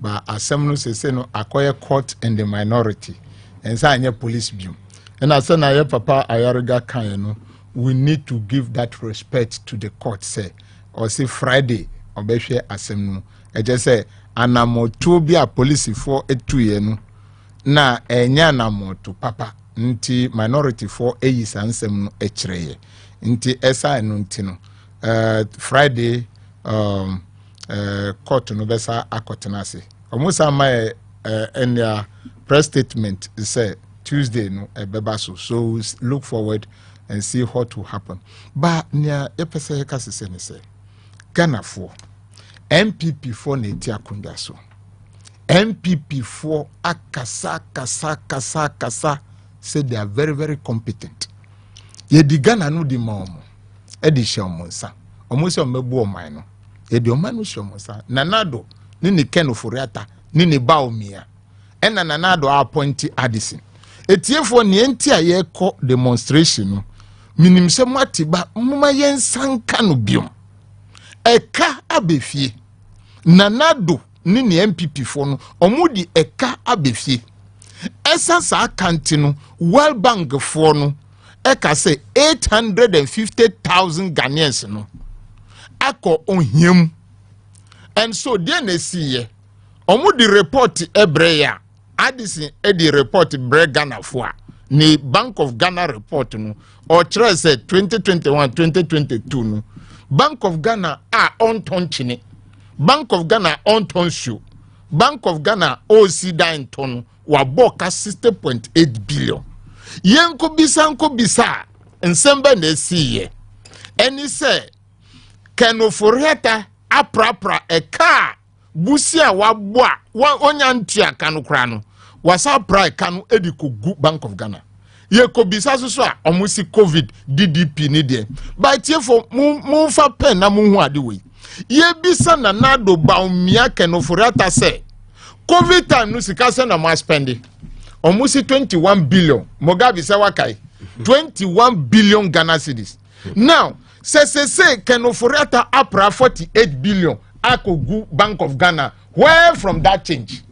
But asem no se no akoye court and the minority. And sa anye police bium. And asa na ye papa Ayarga kan no. We need to give that respect to the court, say, or say Friday, or be share asem no. Just say, anamoto bi a police for 2 years no. Na enya anamoto papa. Nti minority for is ansem no echreye. Nti esa no nti no. Friday, court no besa akotenase. Almost my press statement say Tuesday no bebaso. So look forward and see what will happen. But near epese kase say Ghana for MPP for netia kundaso. MPP for akasa kasa said they are very, very competent. Ye di Ghana no di maomo. Edi shamonsa. Omusi omebu omaino. Edi omanu shamonsa. Nanado nini Ken Oforiatta nini Baumia. Ena nanado appointi Addison. Etie for nienti a ye ko demonstration no. minim se matiba muma yen sanka no biom eka abefie nanado ni MPP fo no omudi eka abefie esa sa kanti no World Bank fo no eka se 850,000 Ghanaians no ako onhiam. And so the NSC omudi report ebreya Addison edi report bre Ghana for ni Bank of Ghana report no or say 2021-2022 no Bank of Ghana on ton chine Bank of Ghana on ton show Bank of Ghana OC da ton wa boka 60.8 billion yenko bisa nsembe na esiye eni se kenoforiata aprapra eka busia wabwa onya ntia kanu krano wasa pra kanu edikogu Bank of Ghana ye ko bisa so a omusi COVID DDP ni de by tie for mu fa pen na mu hu ade we ye bisa na nado baumia kenoforiata se COVID time no sika se na ma spend omusi 21 billion Mugabe se wakai 21 billion Ghana cedis. Now say kenoforiata apra 48 billion akogu Bank of Ghana. Where from that change?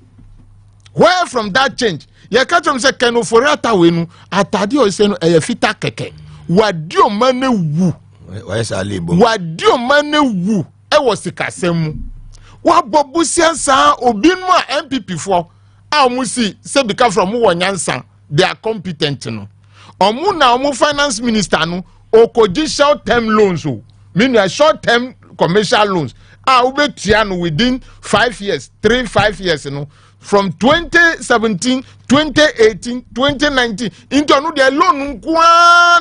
Where from that change? Ye catch them say kenoforiata wenu atade o say no fita keke. Wadio mane wu. Why is alibo? Wadio mane wu. E wo sikasem. Wa bobusia sa obinu a MPP for musi say because from wonyansa they are competent no. Omu na omu finance minister no okoji short term loans o. Meaning short term commercial loans. Ubetiano within 5 years, 5 years, you know, from 2017, 2018, 2019, into no the loan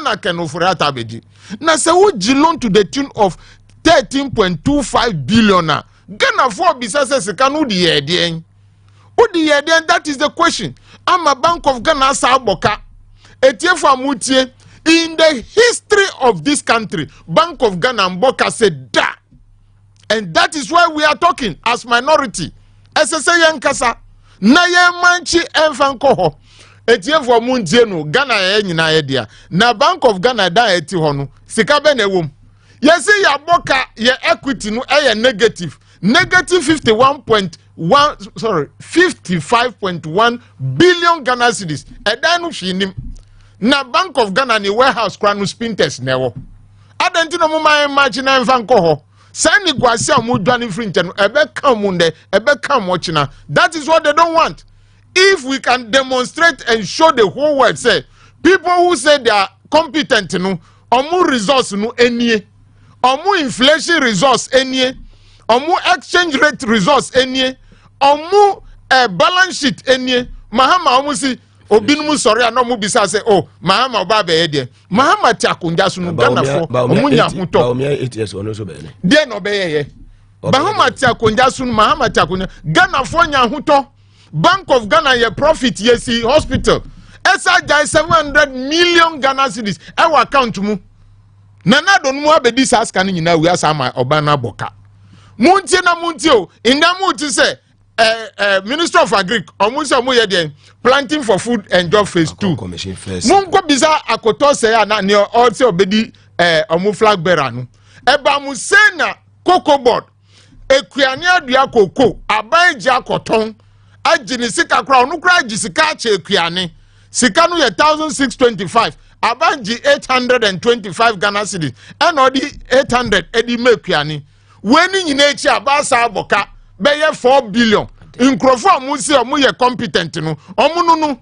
na kenoforiata beji. Na se uji loan to the tune of 13.25 billion na. Ghana for businesses can udi yedien. Udi yedien, that is the question. I'm a Bank of Ghana sa boka. Etiefa mutie. In the history of this country, Bank of Ghana Mboka said da. And that is why we are talking as minority. SSA yankasa na ye manchi enfanko ho. Etiefa muntie no Ghana ye nyina ye dia. Na Bank of Ghana da eti ho no sika be na ewom. Yesi ya boka ye equity no negative. Negative 55.1 billion Ghana cedis. Eda no hwinim. Na Bank of Ghana ni warehouse kranu spinters newo. Adenti no muma imagine enfanko ho. Sani gwasi amu dwani free no ebe kam munde ebe kam ochina. That is what they don't want. If we can demonstrate and show the whole world say people who say they are competent no omu resource no enie. Omu inflation resource enie. Omu exchange rate resource enie. Omu balance sheet enie. Mahama omu si obinum sorry no mu bisa say oh Mahama oba be ye de Mahama ti akonja so no Ghana fo omunya huto Baumia 8 years ono so be ne de no be ye Mahama ti akonja so Mahama ti akonja Ghana fo nya huto Bank of Ghana ye profit ye si hospital esa jai 700 million Ghana cedis e wa account mu nana don mu abedi sa scan nyina wi asa ma oba na boka muntie na muntie o inda mu ti say Minister of Agric, planting for food and job phase 2. Mungo biza akoto se na ni also obedi omu flag bearer no. Eba mu se na cocoa board ekuane adua koko abanji akoton agini sika kra onu kra agi sika ache ekuane sika no ye 1625 abanji 825 Ghana cedis and odi 800 edi mekuane weni nyina echi abasa aboka beye 4 billion inkrofo amusi omuye competent no omununu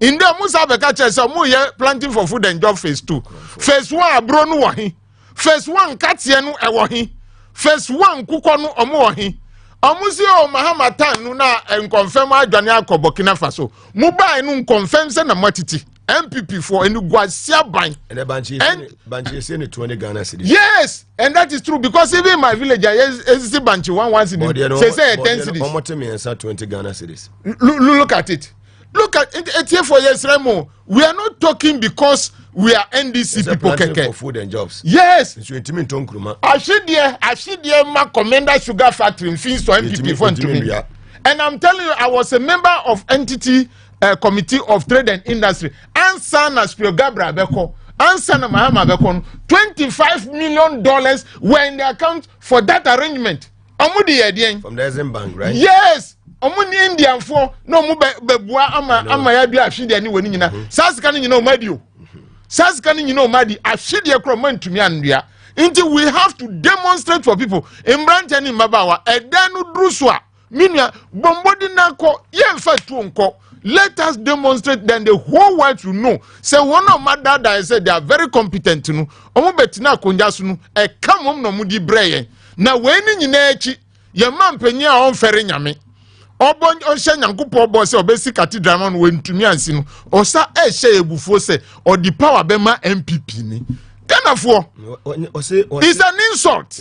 inde omusa beka chese omuye planting for food and job phase 2 phase 1 abro no wahi phase 1 katie no ewohi phase 1 kuko no omu wahi omusi o Mahama tan no na confirm adwane akobokina faso mubai no confirm se na matiti MPP for any Guasia bank and a banchi 20 Ghana cedis. Yes, and that is true because even in my village I is banchi 1 cedis. Say 10 cedis. 20 Ghana cedis. Look at it. Look at it here for yes, Remo. We are not talking because we are NDC people keke. For food and jobs. Yes. I should dear ma Commander Sugar Factory in Fins to MPP for me. And I'm telling you, I was a member of entity Committee of Trade and Industry and Sana Spio Gabra Beko answer na Mahama Bekon, $25 million were in the account for that arrangement. From the Exim Bank, right? Yes. Omuni Indian for no mu bebua ama ya bia afide ani woni nyina. Sasika ni nyina o madio. Sasika ni nyina o madi afide kro man tumi andua. Until we have to demonstrate for people. Embrante ni mabawa edanu druswa. Minya bombodi nako yemfa tu nko. Let us demonstrate, then the whole world will know. Say one of my dad I said they are very competent no. Omo betina konjasu no e kam no mudi breye. Na weni nyina echi ye man panyi a on fere nyame. Obon ohye nyankopo bo se obesi cathedral man wentumi ansi no. Osa ehye ebufuo se or the power be ma MPP ni. Kanafo. It's an insult.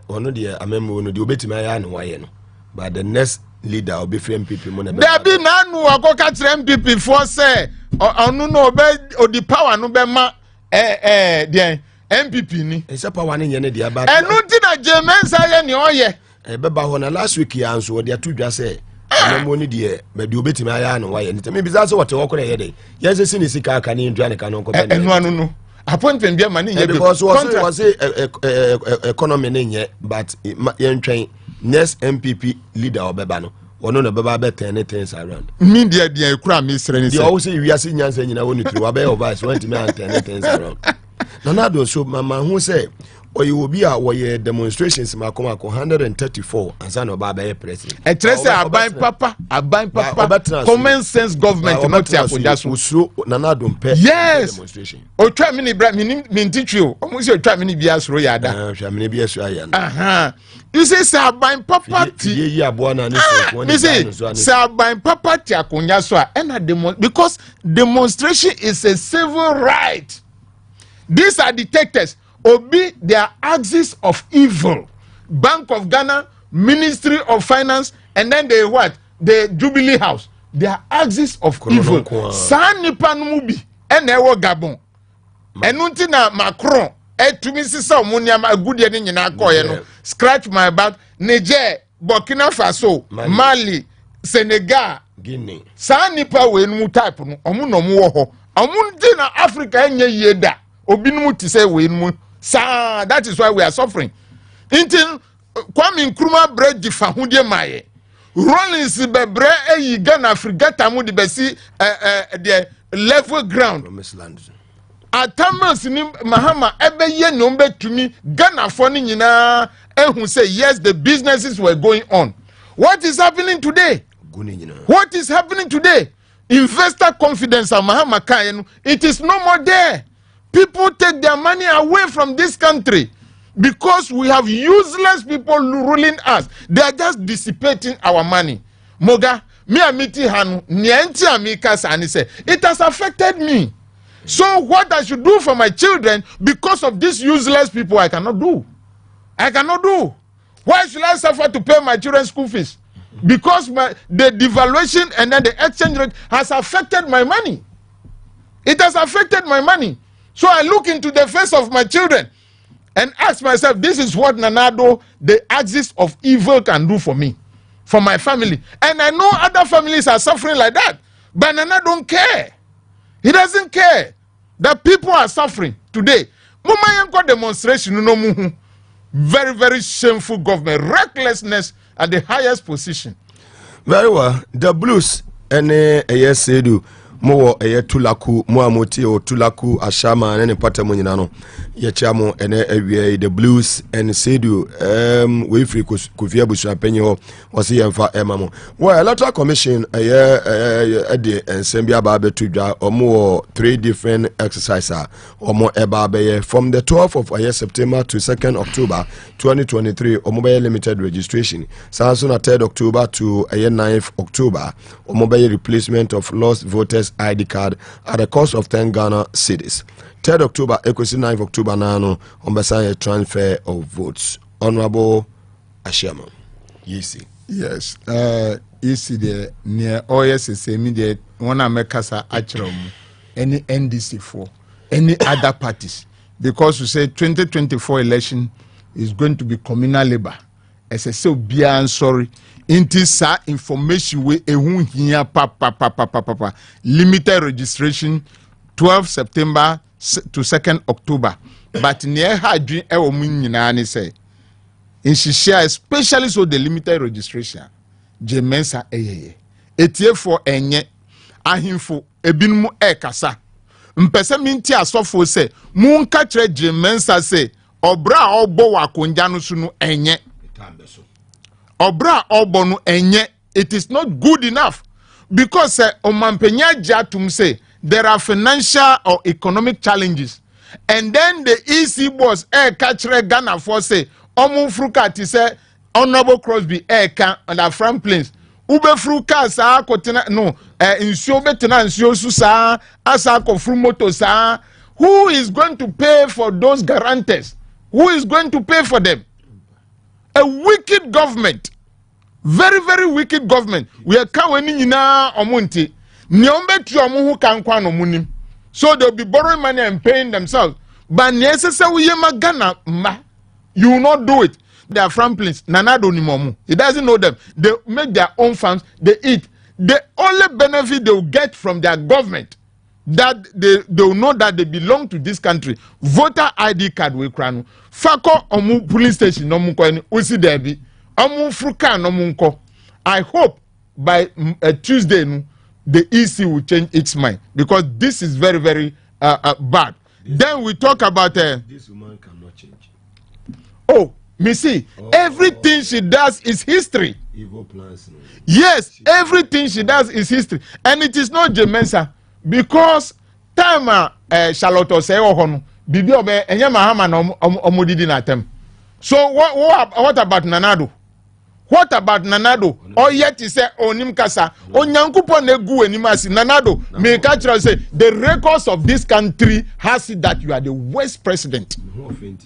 Ono de amemo no de obetima ya no waye no. But the next leader will be free MPP money. There be nanu akoka MPP for say onu no be o the power no be ma the MPP ni. Ese power ni nyene dia ba. Enu ti na Jemensa ye ni oye. Beba ho na last week ya nso de atudwa say amemo ni de be de obetima ya no waye. Nteme bi za so wote wo kore ye de. Ye se sini sika aka ni ndua ne ka no nko be. Enu anu no. Appointment bi ma ni ye because was economy ni nye but ye ntwen next MPP leader obeba no ono no beba be turn things around media dia ekura me sere ni say they always say we are seeing nyansa nyina woni tiri wa be over so want me turn things around na do so mama hu say oyi obi a woye demonstrations makoma 134 ansa no ba be president e trese aban papa common sense government not ya koja so na do mpe demonstration o twa me ni bra me ntitwi o mo se twa me ni bia soro ya da twa me ni bia soro ya you say saban papa ti yi aboa na ni so you say saban papa ti akonya so a na because demonstration is a civil right. These are detectors. Obi, they are axis of evil. Bank of Ghana, Ministry of Finance, and then they what? The Jubilee House. They are axis of evil. San nipa numubi, enewo Gabon. Enunti na Macron, tumisi sa omunia ma gudi eni nyina akoye no. Scratch my back. Niger, Burkina Faso, Mali, Senegal, Guinea. San nipa we numu type no. Omu no mu wo ho. Omunti na Africa enye yeda. Obi numu ti say we numu. Sa, that is why we are suffering. Until Kwame Nkrumah bread di fahudie maye. Rollins be bre e Ghana frigata mu di besi the level ground. Atamas ni Mahama ebe ye no mbe tumi Ghana for ni nyina ehun say yes the businesses were going on. What is happening today? What is happening today? Investor confidence of Mahama Kayenu, it is no more there. People take their money away from this country because we have useless people ruling us. They are just dissipating our money. Moga, me amiti hanu, nienti amika sani say, it has affected me. So what I should do for my children because of these useless people, I cannot do. I cannot do. Why should I suffer to pay my children's school fees? Because the devaluation and then the exchange rate has affected my money. It has affected my money. So I look into the face of my children and ask myself, this is what Nanado, the axis of evil, can do for me, for my family. And I know other families are suffering like that. But Nana don't care. He doesn't care that people are suffering today. Mumayanko demonstration, no, very, very shameful government. Recklessness at the highest position. Very well. The blues, yes, they do. Mo tulaku mo amoti o tulaku ashama ene pata mo nyina no ye chamo ene awie the blues and sedu we free kufia busu apenye ho wose yemfa emamo well electoral commission de ensembia ba betudwa omo 3 different exercises omo eba be from the 12th of September to 2nd October 2023 omo be limited registration sanso na 3rd October to 9th October omo be replacement of lost voters ID card at the cost of 10 Ghana cedis. 3rd October, 9th October, nano on a transfer of votes. Honorable Ashama. Yes. Yes. Easy there near OSS immediate one Americasa Achrom, any NDC for any other parties. Because we say 2024 election is going to be communal labor. As I say, be sorry. Inti sa information we ehun hiya pa limited registration 12 September to 2nd October. But near Hadri Ewomunani say, in Shishia, especially so the limited registration, Jemensa Eye. Etie for enye, ahimfo, ebinmu kasa. Mpese minti asofo se, munka tre Jemensa se, obra obo wakonjanu sunu enye. Obra obo nu enye. It is not good enough. Because Omampenya Jatum say, there are financial or economic challenges. And then the EC boss catchre Ghana for say Omu Fruka ti say Honorable Crosby can on the front plains. Ube Fruka sa kotina no insio betena insio su sa asa ko frumoto sa. Who is going to pay for those guarantors? Who is going to pay for them? A wicked government. Very, very wicked government. We are coming in omunti. Nyombe tu omu kan kwa no munim. So they'll be borrowing money and paying themselves. But necessarily Ghana ma, you will not do it. They are framplings. Nanado ni momu. He doesn't know them. They make their own farms. They eat. The only benefit they will get from their government, that they will know that they belong to this country. Voter ID card we kranu. Fako omu police station no munko ni usi debi. Omu fruka no munko. I hope by Tuesday the EC will change its mind, because this is very, very bad. Then we talk about this woman cannot change. Oh, Missy, everything she does is history. Evil plans. No. Yes, everything she does is history, and it is not Jemensa, because time Charlotte say oh bibi obe enye mahama na omodidi na tem. So what about Nanado? What about Nanado? Or yet he said, Onim Kasa, Onyankupo Negu Enimasi, Nanado, may catch say, the records of this country has it that you are the worst president.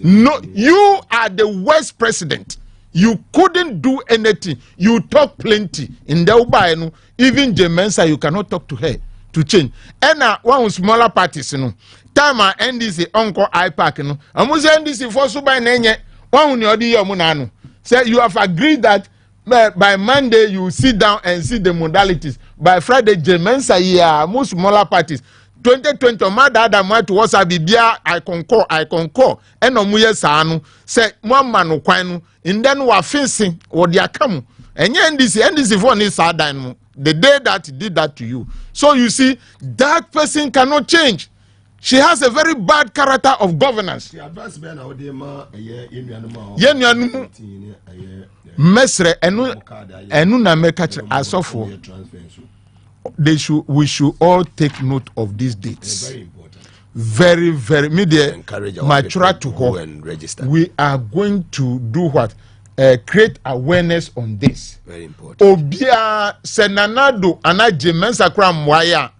No, you are the worst president. You couldn't do anything. You talk plenty. In the Ubaenu, even Jemensa, you cannot talk to her to change. And one smaller parties, you know, Tama NDC, Uncle IPAC, you know, and was NDC for Subai Nenye, one Yodi Yamunano. Say you have agreed that by Monday you sit down and see the modalities. By Friday, Jemensa yeah, most smaller parties. 2020, Madada to WhatsApp Bibia, I concur. And Omuye Sanu say one man kwanu. And then we are facing what they are coming. And NDC for this side. The day that he did that to you. So you see, that person cannot change. She has a very bad character of governance. Mesre enu na mekache asofo. We should all take note of these dates. Very important. Very, very. Media mature to go and register. We are going to do what? Create awareness on this. Very important. Obia senanado ana Jemensa kra mwaya.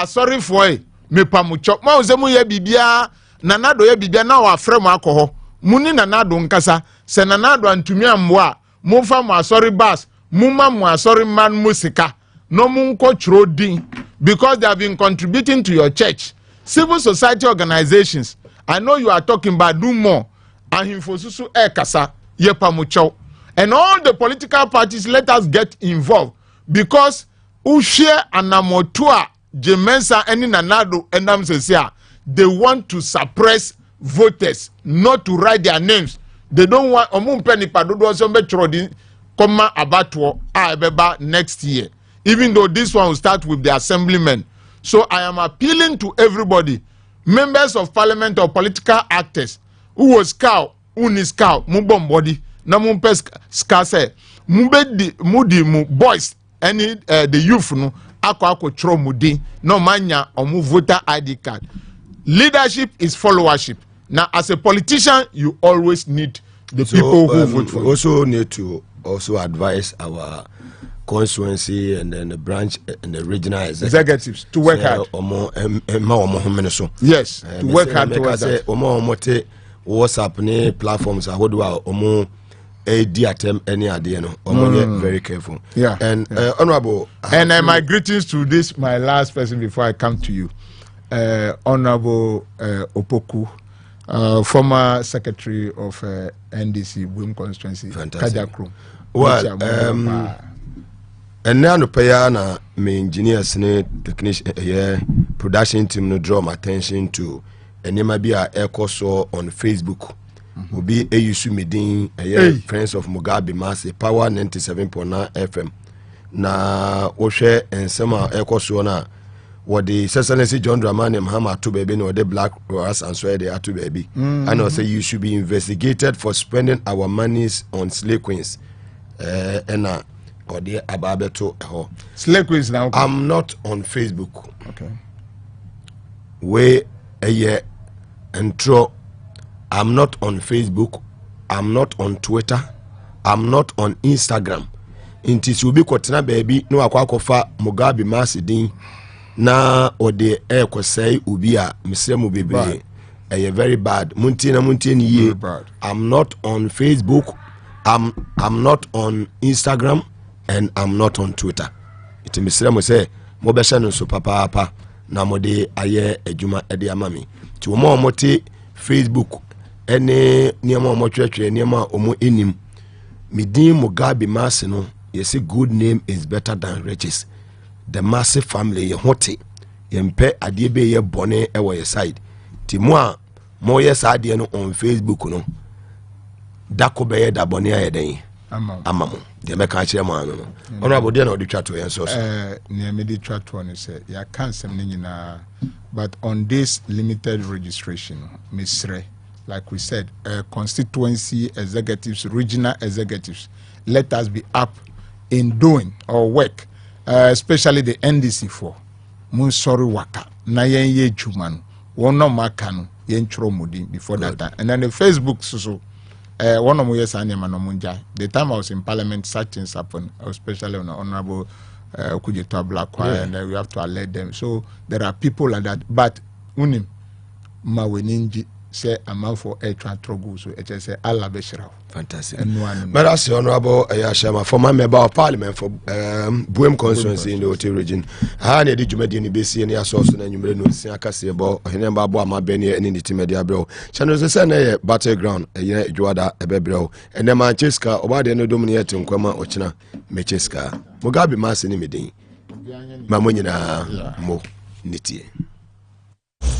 Sorry for it. Me pamucho ma ozemu ye bibia nanado ye bibia na wa frem akoho muni nanado nkasa se nanado antumi amwa mumfa mu asori bas mumma mu asori man musika no munko chro din, because they have been contributing to your church. Civil society organizations, I know you are talking about do more and infosusu kasa ye pamucho, and all the political parties, let us get involved, because ushare anamotua Jemensa and Nanado and Namsesia, they want to suppress voters, not to write their names. They don't want Omumpeni Padodo Sombe Trodi Koma Abatwo Abeba next year. Even though this one will start with the assemblymen. So I am appealing to everybody, members of parliament or political actors, who was cow, unis cow, mubombody, namumpes skase, mudi mu boys, any the youth no. No manya omu voter ID card. Leadership is followership. Now, as a politician, you always need the people who vote for you. We also need to also advise our constituency and then the branch and the regional executives to work hard. Yes, to work hard towards that. WhatsApp ne platforms are very careful. Yeah. And Honorable, and my greetings to this my last person before I come to you, Honorable Opoku, former secretary of NDC Boom constituency. Fantastic. Well, and now the payana me engineers ne technician production team no draw my attention to enema bi a ekoso on Facebook. Obi eyusu medin Friends of Mugabe Maase Power 97.9 FM. Na wohwe ensema ekoso na wodi Excellency John Dramani Mahama to baby no the black rats and so they are to baby. And also you should be investigated for spending our monies on slave queens. Or the ababeto ho. Slave queens now. I'm not on Facebook. Okay. We a year intro. I'm not on Facebook. I'm not on Twitter. I'm not on Instagram. Inti subi kwatena baby no akwakofa Mugabe Maase din na ode ekosai ubi a misremu bebre. Very bad. Munti ye. I'm not on Facebook. I'm not on Instagram and I'm not on Twitter. Iti misremu say mo besha no so papa na mode aye ejuma ede amami. Ti wo mo mote Facebook ene niema omo twetwe niema omo enim midin Mugabe Maase no yes, a good name is better than riches. The Maase family ye hote ye mpe adie be ye bone e wo ye side ti mo yes adie no on Facebook no dako be ye da bone aye den amamo de me ka kire mo anu no ono abode na odi twato yen so ne me di twato no say ya kan sem ni nyina but on this limited registration misre like we said constituency executives, regional executives, let us be up in doing or work, especially the NDC for mun sorry waka na yen ye juma no one no makano yen chro mudi before that time. And then the Facebook so one of my years the time I was in parliament such things happen, especially on honorable Kujeto Black Choir, and then we have to alert them. So there are people like that, but unim maweninji say amount for air trogu so it say Allah beshra. Fantastic. But that's the honorable Ayashama, former member of parliament for Buem constituency in the Oti region. I had a Jumedi in the BC and your source and you may know Siakasi about Henamba Boama Beni and in the Timedia bro. Channels the same battleground, a year Juada, a bebro, and then Manchester, or the no dominate in Kwama Ochina, Mecheska. Mugabe Maase ni medin. Mamunina mo nitie.